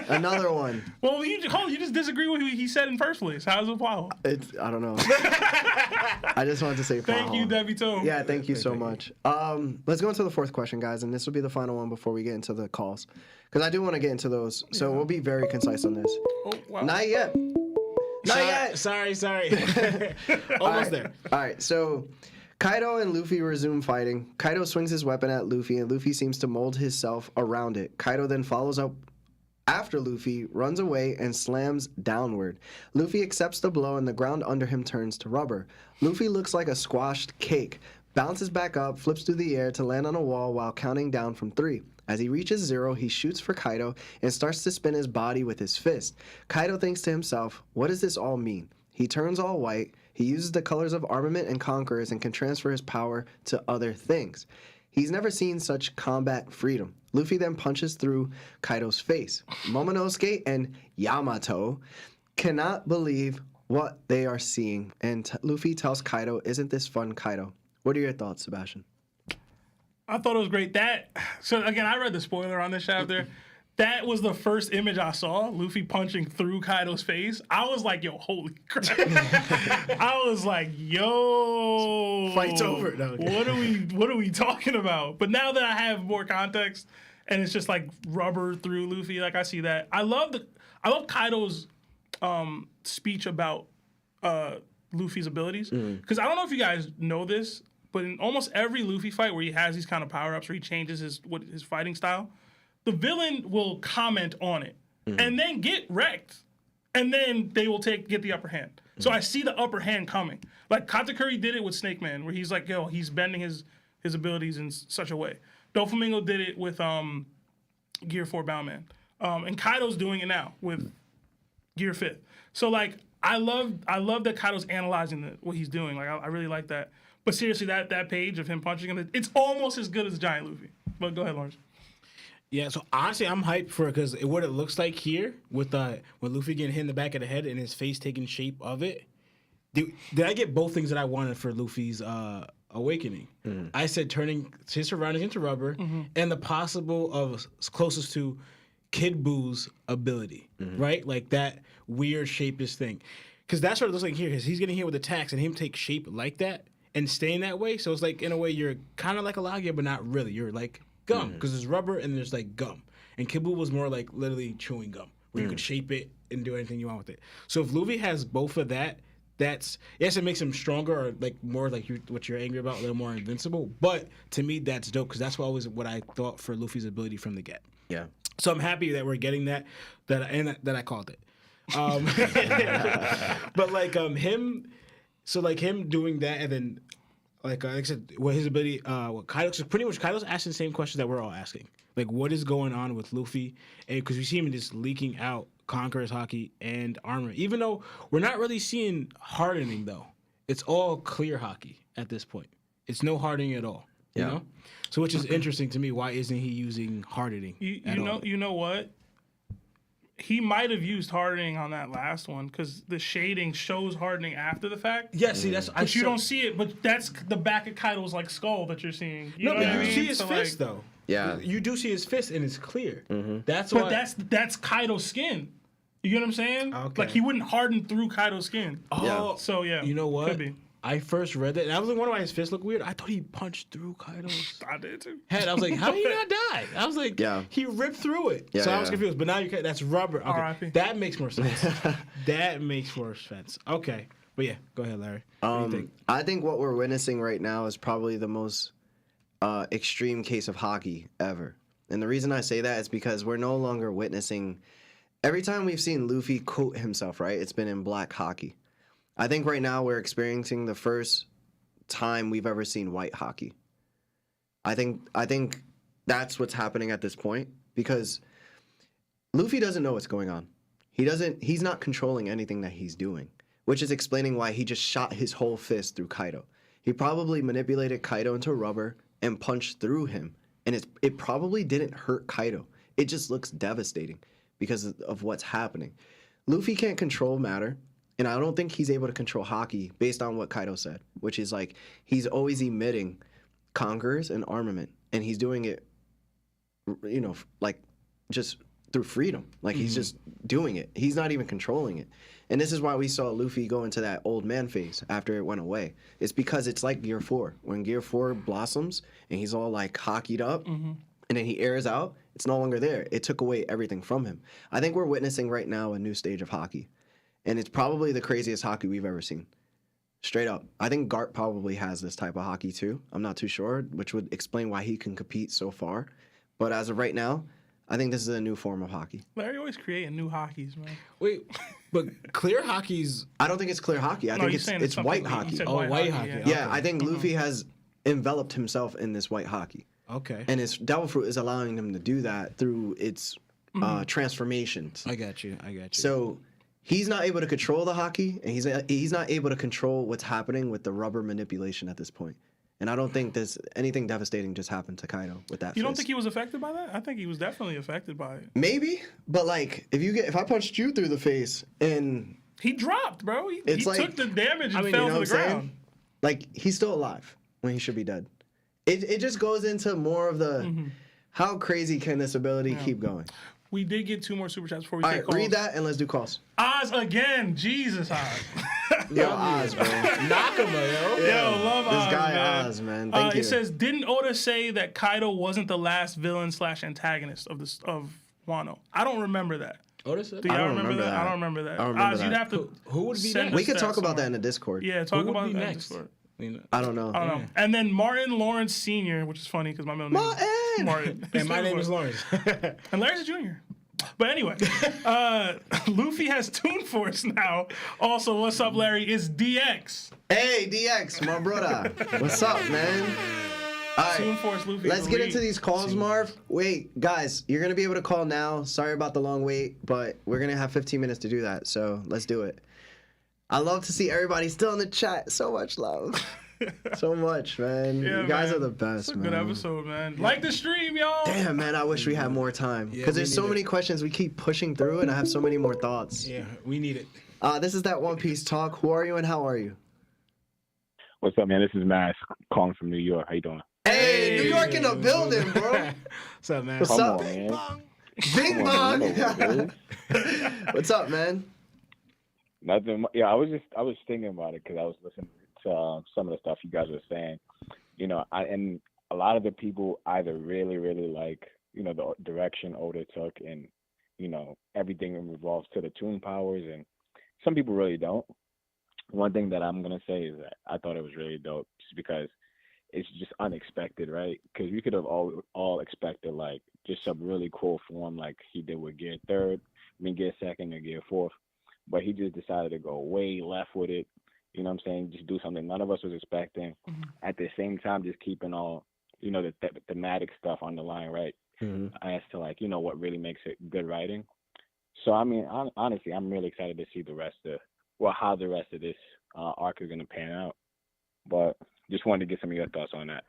Another one. Well, you just disagree with what he said in first place. How's it plot hole? I don't know. I just wanted to say Thank you, Debito. Yeah, thank you so much. Let's go into the fourth question, guys, and this will be the final one before we get into the calls, because I do want to get into those. So we'll be very concise on this. Oh, wow. Not yet. Not yet. Sorry. Almost there. All right, so Kaido and Luffy resume fighting. Kaido swings his weapon at Luffy, and Luffy seems to mold himself around it. Kaido then follows up after Luffy, runs away, and slams downward. Luffy accepts the blow, and the ground under him turns to rubber. Luffy looks like a squashed cake, bounces back up, flips through the air to land on a wall while counting down from 3. As he reaches 0, he shoots for Kaido and starts to spin his body with his fist. Kaido thinks to himself, what does this all mean? He turns all white. He uses the colors of armament and conquerors and can transfer his power to other things. He's never seen such combat freedom. Luffy then punches through Kaido's face. Momonosuke and Yamato cannot believe what they are seeing, and Luffy tells Kaido, isn't this fun, Kaido? What are your thoughts, Sebastian? I thought it was great. So again, I read the spoiler on this chapter. That was the first image I saw, Luffy punching through Kaido's face. I was like, yo, holy crap. I was like, yo. Fight's over. No, okay. What are we talking about? But now that I have more context and it's just like rubber through Luffy, like I see that. I love Kaido's speech about Luffy's abilities. Because I don't know if you guys know this, but in almost every Luffy fight where he has these kind of power-ups where he changes his fighting style, the villain will comment on it and then get wrecked, and then they will get the upper hand. So I see the upper hand coming. Like Katakuri did it with Snake Man, where he's like, yo, he's bending his abilities in such a way. Doflamingo did it with Gear 4 Boundman. And Kaido's doing it now with Gear 5th. So like I love that Kaido's analyzing what he's doing. Like I really like that. But seriously, that page of him punching him, it's almost as good as Giant Luffy. But go ahead, Lawrence. Yeah, so honestly, I'm hyped for it because what it looks like here with Luffy getting hit in the back of the head and his face taking shape of it. Did I get both things that I wanted for Luffy's awakening. I said turning his surroundings into rubber, and the possible of closest to Kid Boo's ability, right? Like that weird shapeless thing. Because that's what it looks like here. Because he's getting hit with attacks, and him take shape like that and staying that way. So it's like, in a way, you're kind of like a Logia, but not really. You're like gum, because there's rubber and there's like gum. And Kid Buu was more like literally chewing gum, where you could shape it and do anything you want with it. So if Luffy has both of that, that's, yes, it makes him stronger, or like more like what you're angry about, a little more invincible. But to me, that's dope, because that's always what I thought for Luffy's ability from the get. Yeah. So I'm happy that we're getting that I called it. But like him doing that, and then like I said, what his ability, what Kaido's asking the same questions that we're all asking. Like, what is going on with Luffy? And because we see him just leaking out Conqueror's Haki and armor, even though we're not really seeing hardening though. It's all clear Haki at this point. It's no hardening at all. You know? So which is interesting to me. Why isn't he using hardening? You know what? He might have used hardening on that last one, because the shading shows hardening after the fact. Yeah, see, that's but you don't see it. But that's the back of Kaido's like skull that you're seeing. You know but what I you mean? see his So, fist like, though. Yeah. You do see his fist, and it's clear. That's But why. that's Kaido's skin. You get what I'm saying? Okay. Like, he wouldn't harden through Kaido's skin. Oh, So yeah. you know what? Could be. I first read that, and I was like, wondering why his fist looked weird. I thought he punched through Kaido's I did too. head. I was like, how did he not die? I was like, he ripped through it. Yeah, so I was yeah. confused. But now you can, that's rubber. Okay, R.I.P. that makes more sense. That makes more sense. Okay, but yeah, go ahead, Larry. What do you think? I think what we're witnessing right now is probably the most extreme case of hockey ever. And the reason I say that is because we're no longer witnessing. Every time we've seen Luffy quote himself, right, it's been in black hockey. I think right now we're experiencing the first time we've ever seen white hockey. I think that's what's happening at this point, because Luffy doesn't know what's going on. He's not controlling anything that he's doing, which is explaining why he just shot his whole fist through Kaido. He probably manipulated Kaido into rubber and punched through him, and it probably didn't hurt Kaido. It just looks devastating because of what's happening. Luffy can't control matter. And I don't think he's able to control hockey based on what Kaido said, which is like he's always emitting conquerors and armament, and he's doing it, you know, like just through freedom. Like he's just doing it. He's not even controlling it. And this is why we saw Luffy go into that old man phase after it went away. It's because it's like Gear 4. When Gear 4 blossoms and he's all like hockeyed up, and then he airs out, it's no longer there. It took away everything from him. I think we're witnessing right now a new stage of hockey. And it's probably the craziest hockey we've ever seen. Straight up. I think Garp probably has this type of hockey too. I'm not too sure, which would explain why he can compete so far. But as of right now, I think this is a new form of hockey. Larry always creating new hockeys, man. Wait, but clear hockey's. I don't think it's clear hockey. I think it's white hockey. White hockey. Yeah, I think Luffy has enveloped himself in this white hockey. Okay. And his Devil Fruit is allowing him to do that through its transformations. I got you. So he's not able to control the hockey, and he's not able to control what's happening with the rubber manipulation at this point. And I don't think there's anything devastating just happened to Kaido with that. You don't think he was affected by that? I think he was definitely affected by it. Maybe, but like if I punched you through the face and he dropped, bro. He like, took the damage and you fell know to what the I'm saying? ground. Like he's still alive when he should be dead. It just goes into more of the how crazy can this ability keep going. We did get 2 more super chats before we All take right, calls. read that and let's do calls. Oz again. Jesus, Oz. Yo, Oz, bro. Nakama, yo. Yo, love This Oz, guy man. Oz, man. Thank you. It says, didn't Oda say that Kaido wasn't the last villain / antagonist of Wano? I don't remember that. Oda said Do y'all I don't remember remember that? that. I don't remember that. I don't remember Oz, you'd that. have to. Who would be send next? We us could that talk about that somewhere. in the Discord. Yeah, talk Who about would be that in next? Discord. I don't know. I don't know. And then Martin Lawrence Sr., which is funny because my middle name is Martin. And my name is Lawrence. And Larry's a junior. But anyway, Luffy has Toon Force now. Also, what's up, Larry? It's DX. Hey, DX, my brother. What's up, man? All Toon right, Force Luffy. let's get elite. into these calls, Marv. Wait, guys, you're going to be able to call now. Sorry about the long wait, but we're going to have 15 minutes to do that, so let's do it. I love to see everybody still in the chat. So much love. So much, man. Yeah, you guys man. are the best, It's a man. good episode, man. Like the stream, y'all. Damn, man, I wish we had more time. Because there's so many questions we keep pushing through, and I have so many more thoughts. Yeah, we need it. This is that One Piece talk. Who are you and how are you? What's up, man? This is Mass calling from New York. How you doing? Hey, New York in the building, bro. What's up, man? What's Come up? on, man. Bing Come on, bong. you know what it is. What's up, man? Nothing. Yeah, I was thinking about it because I was listening to some of the stuff you guys were saying. You know, and a lot of the people either really, really like, you know, the direction Oda took, and you know, everything revolves to the toon powers, and some people really don't. One thing that I'm gonna say is that I thought it was really dope, just because it's just unexpected, right? Because we could have all expected like just some really cool form like he did with Gear Gear Second, or Gear Fourth, but he just decided to go way left with it. You know what I'm saying? Just do something none of us was expecting. Mm-hmm. At the same time, just keeping all, you know, the thematic stuff on the line, right? Mm-hmm. As to like, you know, what really makes it good writing. So I mean, honestly, I'm really excited to see how the rest of this arc is gonna pan out. But just wanted to get some of your thoughts on that.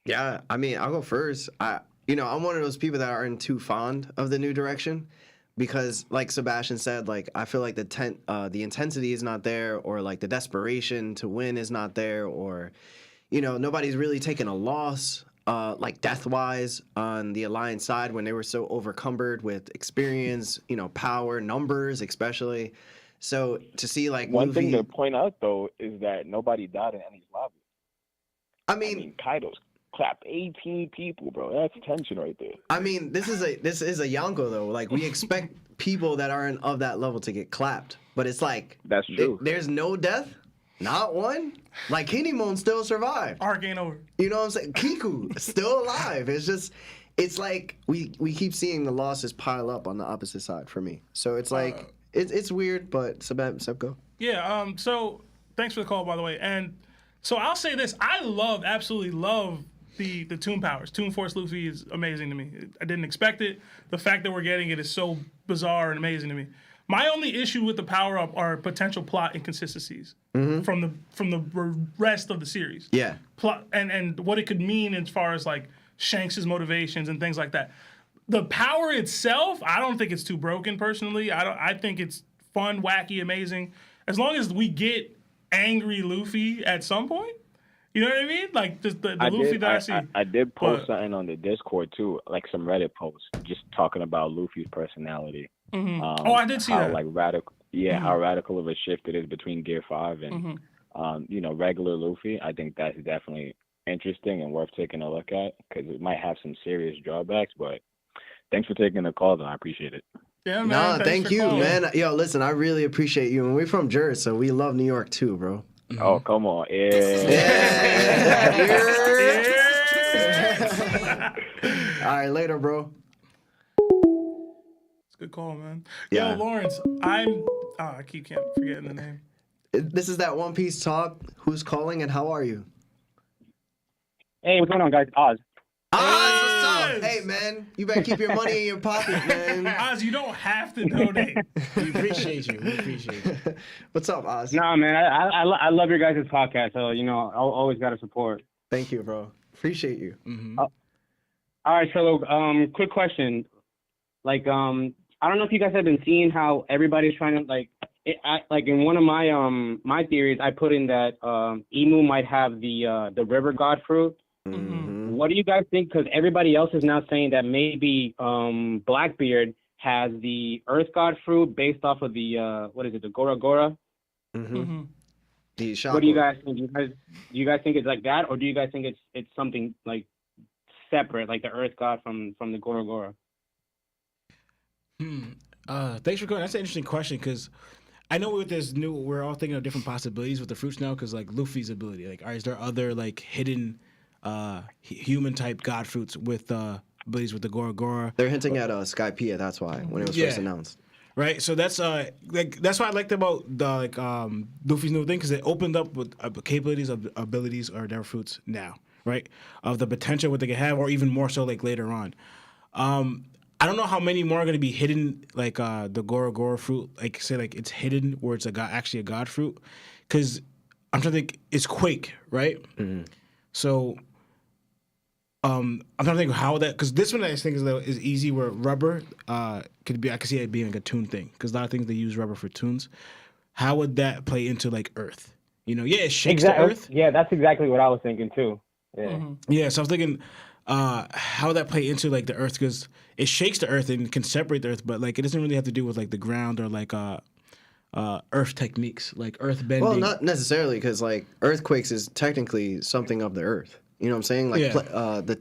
Yeah, I mean, I'll go first. I'm one of those people that aren't too fond of the new direction, because, like Sebastian said, like I feel like the intensity is not there, or like the desperation to win is not there, or nobody's really taking a loss, like death-wise on the Alliance side when they were so overcumbered with experience, power, numbers, especially. So to see like one Luffy, thing to point out though is that nobody died in any lobby. I mean, Kaido's clapped 18 people, bro. That's tension right there. I mean, this is a Yonko though. Like we expect people that aren't of that level to get clapped, but it's like that's true. There's no death, not one. Like Kinemon still survived. Arc ain't over. You know what I'm saying? Kiku still alive. It's like we keep seeing the losses pile up on the opposite side for me. So it's like it's weird, but Seb, go. Yeah. So thanks for the call, by the way. And so I'll say this: I absolutely love the Toon powers. Toon Force Luffy is amazing to me. I didn't expect it. The fact that we're getting it is so bizarre and amazing to me. My only issue with the power up are potential plot inconsistencies from the rest of the series. Yeah. Plot and what it could mean as far as like Shanks' motivations and things like that. The power itself, I don't think it's too broken personally. I think it's fun, wacky, amazing. As long as we get angry Luffy at some point. You know what I mean? Like just the Luffy that I see. I did post something on the Discord too, like some Reddit posts, just talking about Luffy's personality. Mm-hmm. I did see how, that. Like radical, how radical of a shift it is between Gear 5 and regular Luffy. I think that's definitely interesting and worth taking a look at, because it might have some serious drawbacks. But thanks for taking the call, though. I appreciate it. Yeah, man. No, thank you, man. Yo, listen, I really appreciate you. And we're from Jersey, so we love New York too, bro. Mm-hmm. Oh, come on. Yeah. All right, later, bro. It's a good call, man. Yeah. Yo, Lawrence, I keep forgetting the name. This is that One Piece talk. Who's calling and how are you? Hey, what's going on, guys? Oz. Oz, what's up? Hey, man, you better keep your money in your pocket, man. Oz, you don't have to donate. We appreciate you. What's up, Oz? No, man, I love your guys' podcast, so, always got to support. Thank you, bro. Appreciate you. Mm-hmm. All right, so, quick question. Like, I don't know if you guys have been seeing how everybody's trying to, like in one of my theories, I put in that Emu might have the river god fruit. Mm-hmm. What do you guys think? Because everybody else is now saying that maybe Blackbeard has the earth god fruit based off of the the Gora Gora. Mm-hmm. Mm-hmm. What do you guys think? Do you guys think it's like that, or do you guys think it's something like separate, like the earth god from the Gora Gora? Thanks for going. That's an interesting question, because I know with this new, we're all thinking of different possibilities with the fruits now. Because like Luffy's ability, like, is there other like hidden human type god fruits with abilities with the Gora Gora? They're hinting at Skypiea. That's why when it was first announced. Right. So that's that's what I liked about the Luffy's new thing, because it opened up with capabilities of abilities or their fruits now, right? Of the potential what they can have, or even more so like later on. I don't know how many more are going to be hidden, like the Gora Gora fruit, like say like it's hidden where it's actually a god fruit, because I'm trying to think, it's Quake, right? Mm-hmm. So I'm trying to think of how that, because this one I think is easy, where rubber could be, I could see it being like a toon thing, because a lot of things they use rubber for toons. How would that play into like Earth? You know, yeah, it shakes Exactly. the earth. Yeah, that's exactly what I was thinking too. Yeah. Mm-hmm. Yeah, so I was thinking how that play into like the earth, because it shakes the earth and can separate the earth, but like it doesn't really have to do with like the ground or like earth techniques, like earth bending. Well, not necessarily, because like earthquakes is technically something of the earth. You know what I'm saying? Like Yeah. the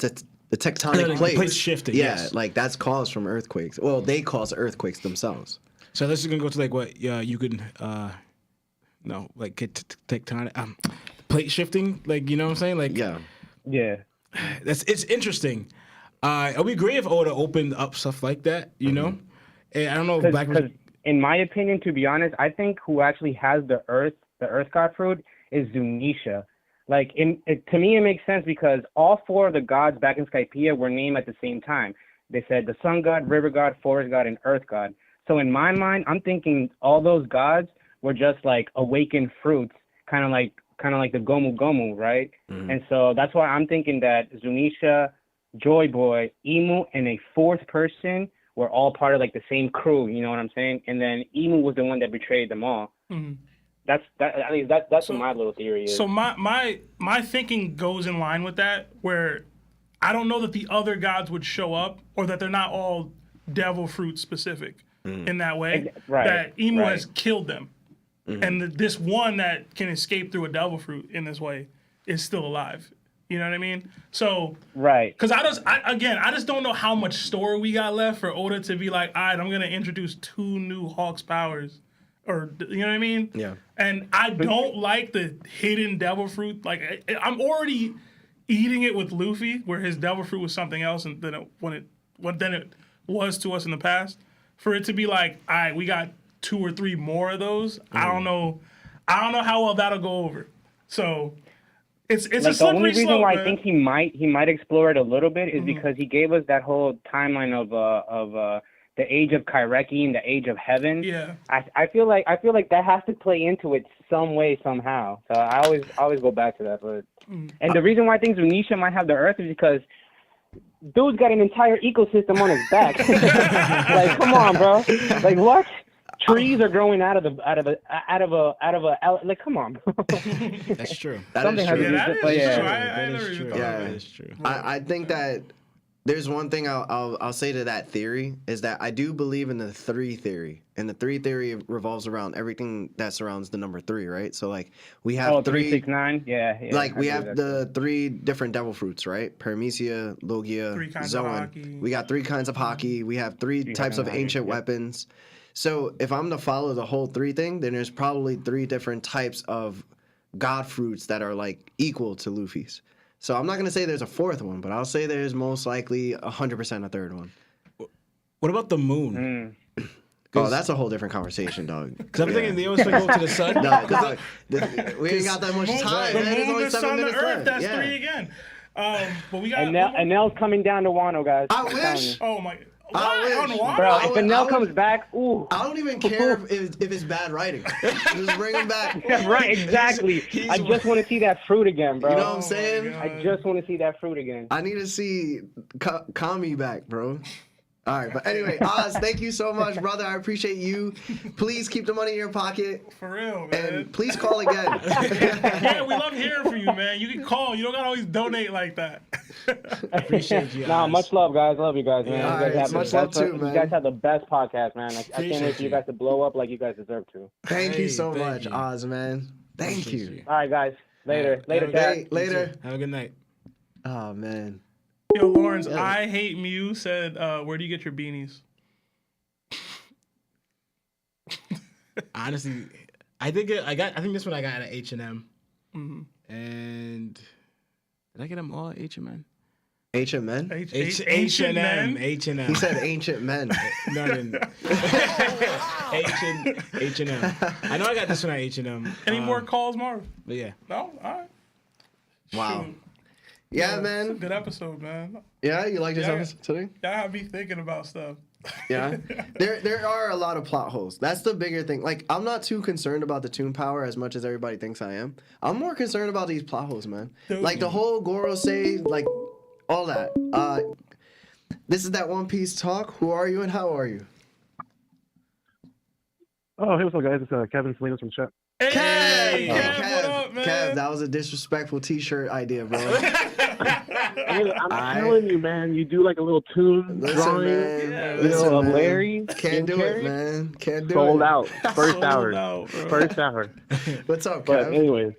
tectonic the plates. plates shifting, Yeah, yes. like that's caused from earthquakes. Well, they cause earthquakes themselves. So this is gonna go to like what you can like tectonic plate shifting, like you know what I'm saying, like Yeah. Yeah. it's interesting. It would be great if Oda opened up stuff like that, you know. And I don't know if Because Blackbeard. in my opinion, to be honest, I think who actually has the Earth God fruit is Zunisha. Like, to me, it makes sense because all four of the gods back in Skypiea were named at the same time. They said the Sun God, River God, Forest God, and Earth God. So in my mind, I'm thinking all those gods were just like awakened fruits, kind of like the Gomu Gomu, right? And so that's why I'm thinking that Zunisha, Joy Boy, Imu, and a fourth person were all part of like the same crew. You know what I'm saying? And then Imu was the one that betrayed them all. Mm-hmm. That's what my little theory is. So my thinking goes in line with that, where I don't know that the other gods would show up, or that they're not all devil fruit specific in that way. Right, That Imu right. has killed them, and this one that can escape through a devil fruit in this way is still alive. You know what I mean? So Right. because I just don't know how much story we got left for Oda to be like, all right, I'm gonna introduce 2 new Hawk's powers. Or, you know what I mean? Yeah. And I don't like the hidden devil fruit. Like, I'm already eating it with Luffy, where his devil fruit was something else, and then it was to us in the past. For it to be like, all right, we got 2 or 3 more of those. I don't know how well that'll go over. So it's Like a the slippery only reason slope, why man. I think he might explore it a little bit is because he gave us that whole timeline of the age of Kaireki and the age of heaven. Yeah. I feel like that has to play into it some way somehow. So I always go back to that. But and the reason why I think Zunisha might have the Earth is because dude's got an entire ecosystem on his back. Like, come on, bro. Like, what? Trees are growing out of a like, come on, bro. That's true. That is Something has true. to Yeah, do that with is yeah. true. I That never is even true. thought Yeah. of That it. is true. I think that there's one thing I'll say to that theory is that I do believe in the 3 theory, and the 3 theory revolves around everything that surrounds the number 3, right? So like we have 369. Yeah. like we I have believe the 3 different devil fruits, right? Paramecia, Logia, 3 kinds of Zoan. Haki. We got 3 kinds of Haki. We have 3 types of kinds of Haki, ancient yeah. weapons. So if I'm to follow the whole 3 thing, then there's probably 3 different types of god fruits that are like equal to Luffy's. So I'm not gonna say there's a 4th one, but I'll say there's most likely 100% a 3rd one. What about the moon? Oh, that's a whole different conversation, dog. Because I'm thinking they always go to the sun. No, dog, we ain't got that much time, The man. There's moon, only the 7 sun, the minutes earth. left. That's Yeah. 3 again. But we got. And Nell's coming down to Wano, guys. I I'm telling wish. you. Oh my. I What? wish. On Wano? Bro, I if would- Nell comes back, ooh. I don't even care if it's bad writing. Just bring him back. Yeah, right, exactly. I just want to see that fruit again, bro. You know what I'm Oh my saying? God. I just want to see that fruit again. I need to see Kami back, bro. All right, but anyway, Oz, thank you so much, brother. I appreciate you. Please keep the money in your pocket, For real, man. and please call again. Yeah, we love hearing from you, man. You can call. You don't gotta always donate like that. Appreciate you. Nah, Oz. much love, guys. Love you guys, man. Yeah, You guys alright, have the much love best- too, man. You guys have the best podcast, man. I can't Appreciate wait for you you. guys to blow up like you guys deserve to. Thank you Hey, so thank much, you. Oz, man. Thank Appreciate you. All right, guys. Later. Alright, Later, have a Chad. good- Later. Have a good night. Oh man. Yo, Lawrence, Yeah. I hate Mew said, where do you get your beanies? Honestly, I think this one I got at H&M. And did I get them all at H&M? H&M? Ancient men. H&M. He said ancient men. No, I didn't. H&M. I know I got this one at H&M. Any more calls, Marv? But yeah. No? All right. Wow. Shoot. Yeah, It's a man. good episode, man. Yeah, you like this Yeah. episode today? Y'all have me thinking about stuff. Yeah. There are a lot of plot holes. That's the bigger thing. Like, I'm not too concerned about the tune power as much as everybody thinks I am. I'm more concerned about these plot holes, man. Dude. Like the whole Goro say, like all that. This is that One Piece talk. Who are you and how are you? Oh, hey, what's up, guys? It's Kevin Salinas from chat. Hey, Oh, Kev, what up, man? Kev, that was a disrespectful T-shirt idea, bro. Hey, I'm telling you, man. You do like a little tune Listen, drawing, man. you know, of man. Larry. Can't do Carrey. it, man. Can't do Sold it. out. First Sold hour. out, bro. First hour. What's up, But Kev? anyways,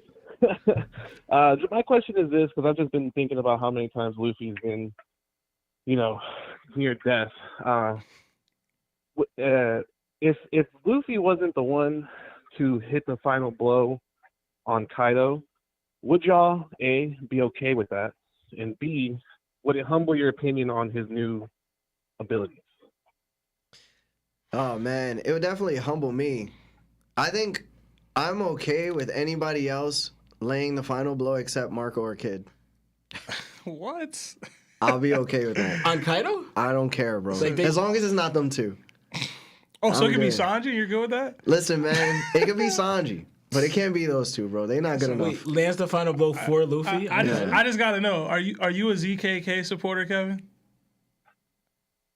my question is this, because I've just been thinking about how many times Luffy's been, you know, near death. If Luffy wasn't the one to hit the final blow on Kaido, would y'all A, be okay with that, and B, would it humble your opinion on his new abilities? Oh man, it would definitely humble me. I think I'm okay with anybody else laying the final blow except Marco or Kid. What? I'll be okay with that. On Kaido? I don't care, bro. Like As long as it's not them two. Oh, so I'm it could be good. Sanji? You're good with that? Listen, man, it could be Sanji, but it can't be those two, bro. They're not good enough. Wait, lands the final blow for Luffy? I just gotta know. Are you a ZKK supporter, Kevin?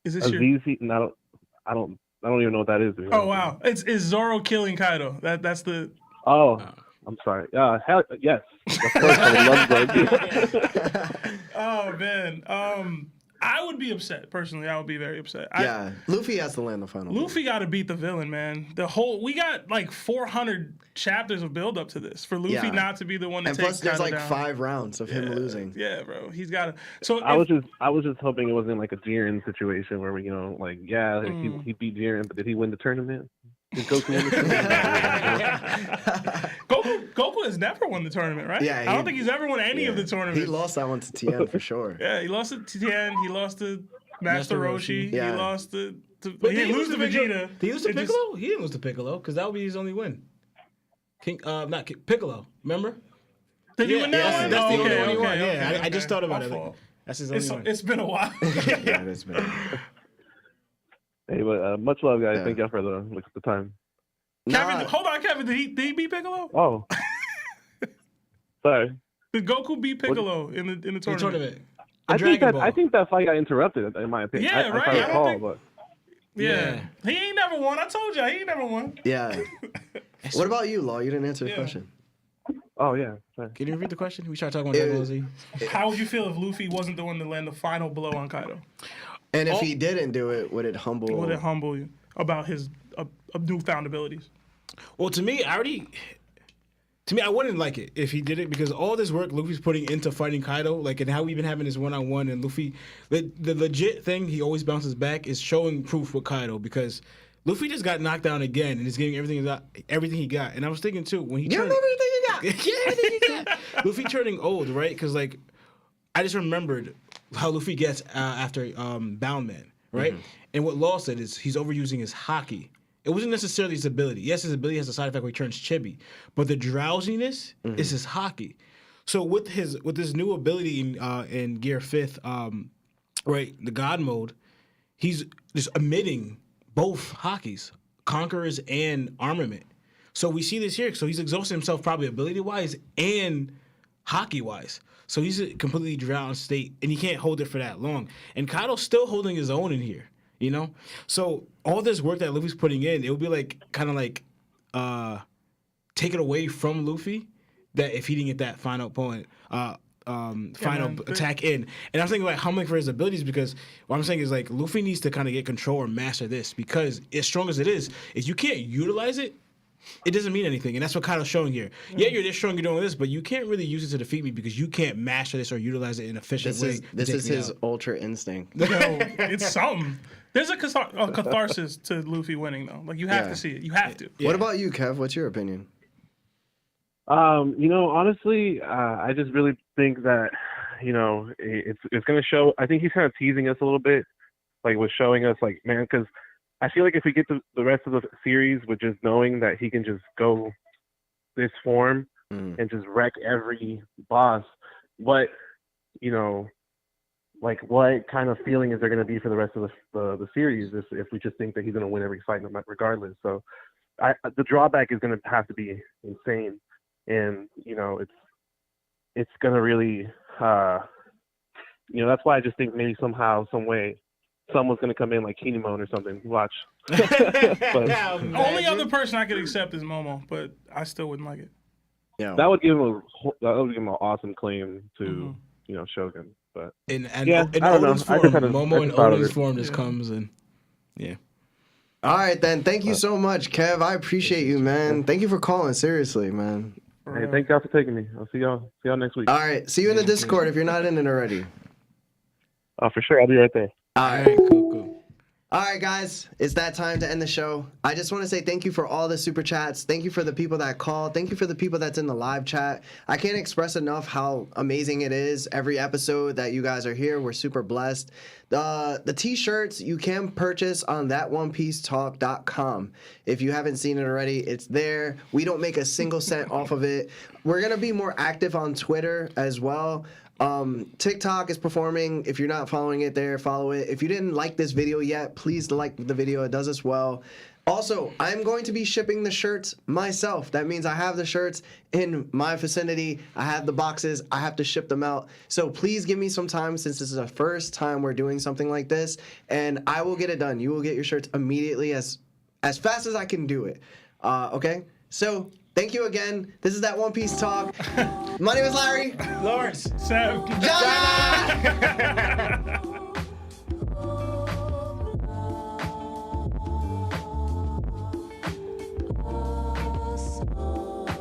Is this your? ZZ? No, I don't even know what that is. to be Oh honest. wow, it's Zoro killing Kaido. That's the. Oh, I'm sorry. Hell, yes. Of course, I would love to. Oh man, I would be upset personally. I would be very upset. Yeah, Luffy has to land the final blow. Luffy got to beat the villain, man. We got like 400 chapters of build up to this for Luffy Yeah. not to be the one to And take plus, there's Kaido like down. 5 rounds of him losing. Yeah, bro, he's got to. So I was just hoping it wasn't like a Jiren situation where we, you know, like he beat Jiren, but did he win the tournament? Did Goku win the tournament? Goku has never won the tournament, right? Yeah, I don't think he's ever won any of the tournaments. He lost that one to Tien for sure. Yeah, he lost to Tien. He lost to Master Roshi. Yeah. He lost to But he didn't lose to Vegeta. Did he lose to It just- Piccolo? He didn't lose to Piccolo, because that would be his only win. Piccolo, remember? Did he win that one? That's Oh, the okay, only one. okay, Yeah, okay, I just thought about My it. fault. That's his only one. It's been a while. Yeah, it is, man. Hey, but much love, guys. Yeah. Thank y'all for the time. Kevin, Nah. hold on, Kevin. Did he beat Piccolo? Oh, sorry. Did Goku beat Piccolo in the tournament? The tournament. I think that fight got interrupted, in my opinion. Yeah, right. If I I don't recall, think- but Yeah. He ain't never won. I told you, he ain't never won. Yeah. What about you, Law? You didn't answer the Yeah. question. oh yeah. Sorry. Can you repeat the question? We started talking about It Dragon was- Ball Z. How would you feel if Luffy wasn't the one to land the final blow on Kaido? And if Oh. he didn't do it, would it humble? Would it humble you about his newfound abilities? Well, to me, I wouldn't like it if he did it, because all this work Luffy's putting into fighting Kaido, like, and how we've been having this one-on-one, and Luffy, the legit thing, he always bounces back, is showing proof with Kaido, because Luffy just got knocked down again and is getting everything he got. And I was thinking too, when he You turned, remember everything you got? yeah, everything he got. Luffy turning old, right? Because like, I just remembered how Luffy gets after Bound Man, right? And what Law said is he's overusing his haki. It wasn't necessarily his ability. Yes, his ability has a side effect where he turns chibi, but the drowsiness is his haki. So with this new ability in Gear 5th, right, the God mode, he's just emitting both hakis, Conquerors and Armament. So we see this here. So he's exhausted himself probably ability-wise and haki-wise. So he's a completely drowned state, and he can't hold it for that long. And Kaido's still holding his own in here, you know? So all this work that Luffy's putting in, it would be like, kind of like, take it away from Luffy, that if he didn't get that final point, final man. attack in. And I'm thinking like humbling for his abilities, because what I'm saying is like Luffy needs to kind of get control or master this, because as strong as it is, if you can't utilize it, it doesn't mean anything. And that's what Kaido's showing here. Yeah, you're this strong, you're doing this, but you can't really use it to defeat me because you can't master this or utilize it in an efficient way. This is his out. ultra instinct. Yo, it's something. There's a catharsis to Luffy winning though. Like you have Yeah. to see it. You have to. What about you, Kev? What's your opinion? You know, honestly, I just really think that, you know, it's going to show. I think he's kind of teasing us a little bit, like with showing us, like, man, because I feel like if we get the rest of the series with just knowing that he can just go this form and just wreck every boss, what, you know, like what kind of feeling is there going to be for the rest of the series if we just think that he's going to win every fight regardless? So the drawback is going to have to be insane. And, you know, it's going to really, you know, that's why I just think maybe somehow, some way, someone's gonna come in like Kinemon or something. Watch. But Only other person I could accept is Momo, but I still wouldn't like it. Yeah. that would give him an awesome claim to Shogun. But And Yeah, in I don't know. Oden's I form, just had a- Momo I in just thought of Oden's it. form just comes and All right, then. Thank you so much, Kev. I appreciate you, man. Thank you for calling. Seriously, man. hey, thank y'all for taking me. I'll see y'all next week. All right. See you in the Discord if you're not in it already. For sure, I'll be right there. All all right. right, cool. All right, guys, it's that time to end the show. I just want to say thank you for all the super chats. Thank you for the people that called. Thank you for the people that's in the live chat. I can't express enough how amazing it is every episode that you guys are here. We're super blessed. The t-shirts you can purchase on thatonepiecetalk.com. If you haven't seen it already, it's there. We don't make a single cent off of it. We're going to be more active on Twitter as well. TikTok is performing. If you're not following it there, follow it. If you didn't like this video yet, please like the video. It does us well. Also, I'm going to be shipping the shirts myself. That means I have the shirts in my vicinity. I have the boxes. I have to ship them out. So please give me some time since this is the first time we're doing something like this, and I will get it done. You will get your shirts immediately as fast as I can do it. Okay? So thank you again. This is That One Piece Talk. My name is Larry. Lawrence. Seb. John!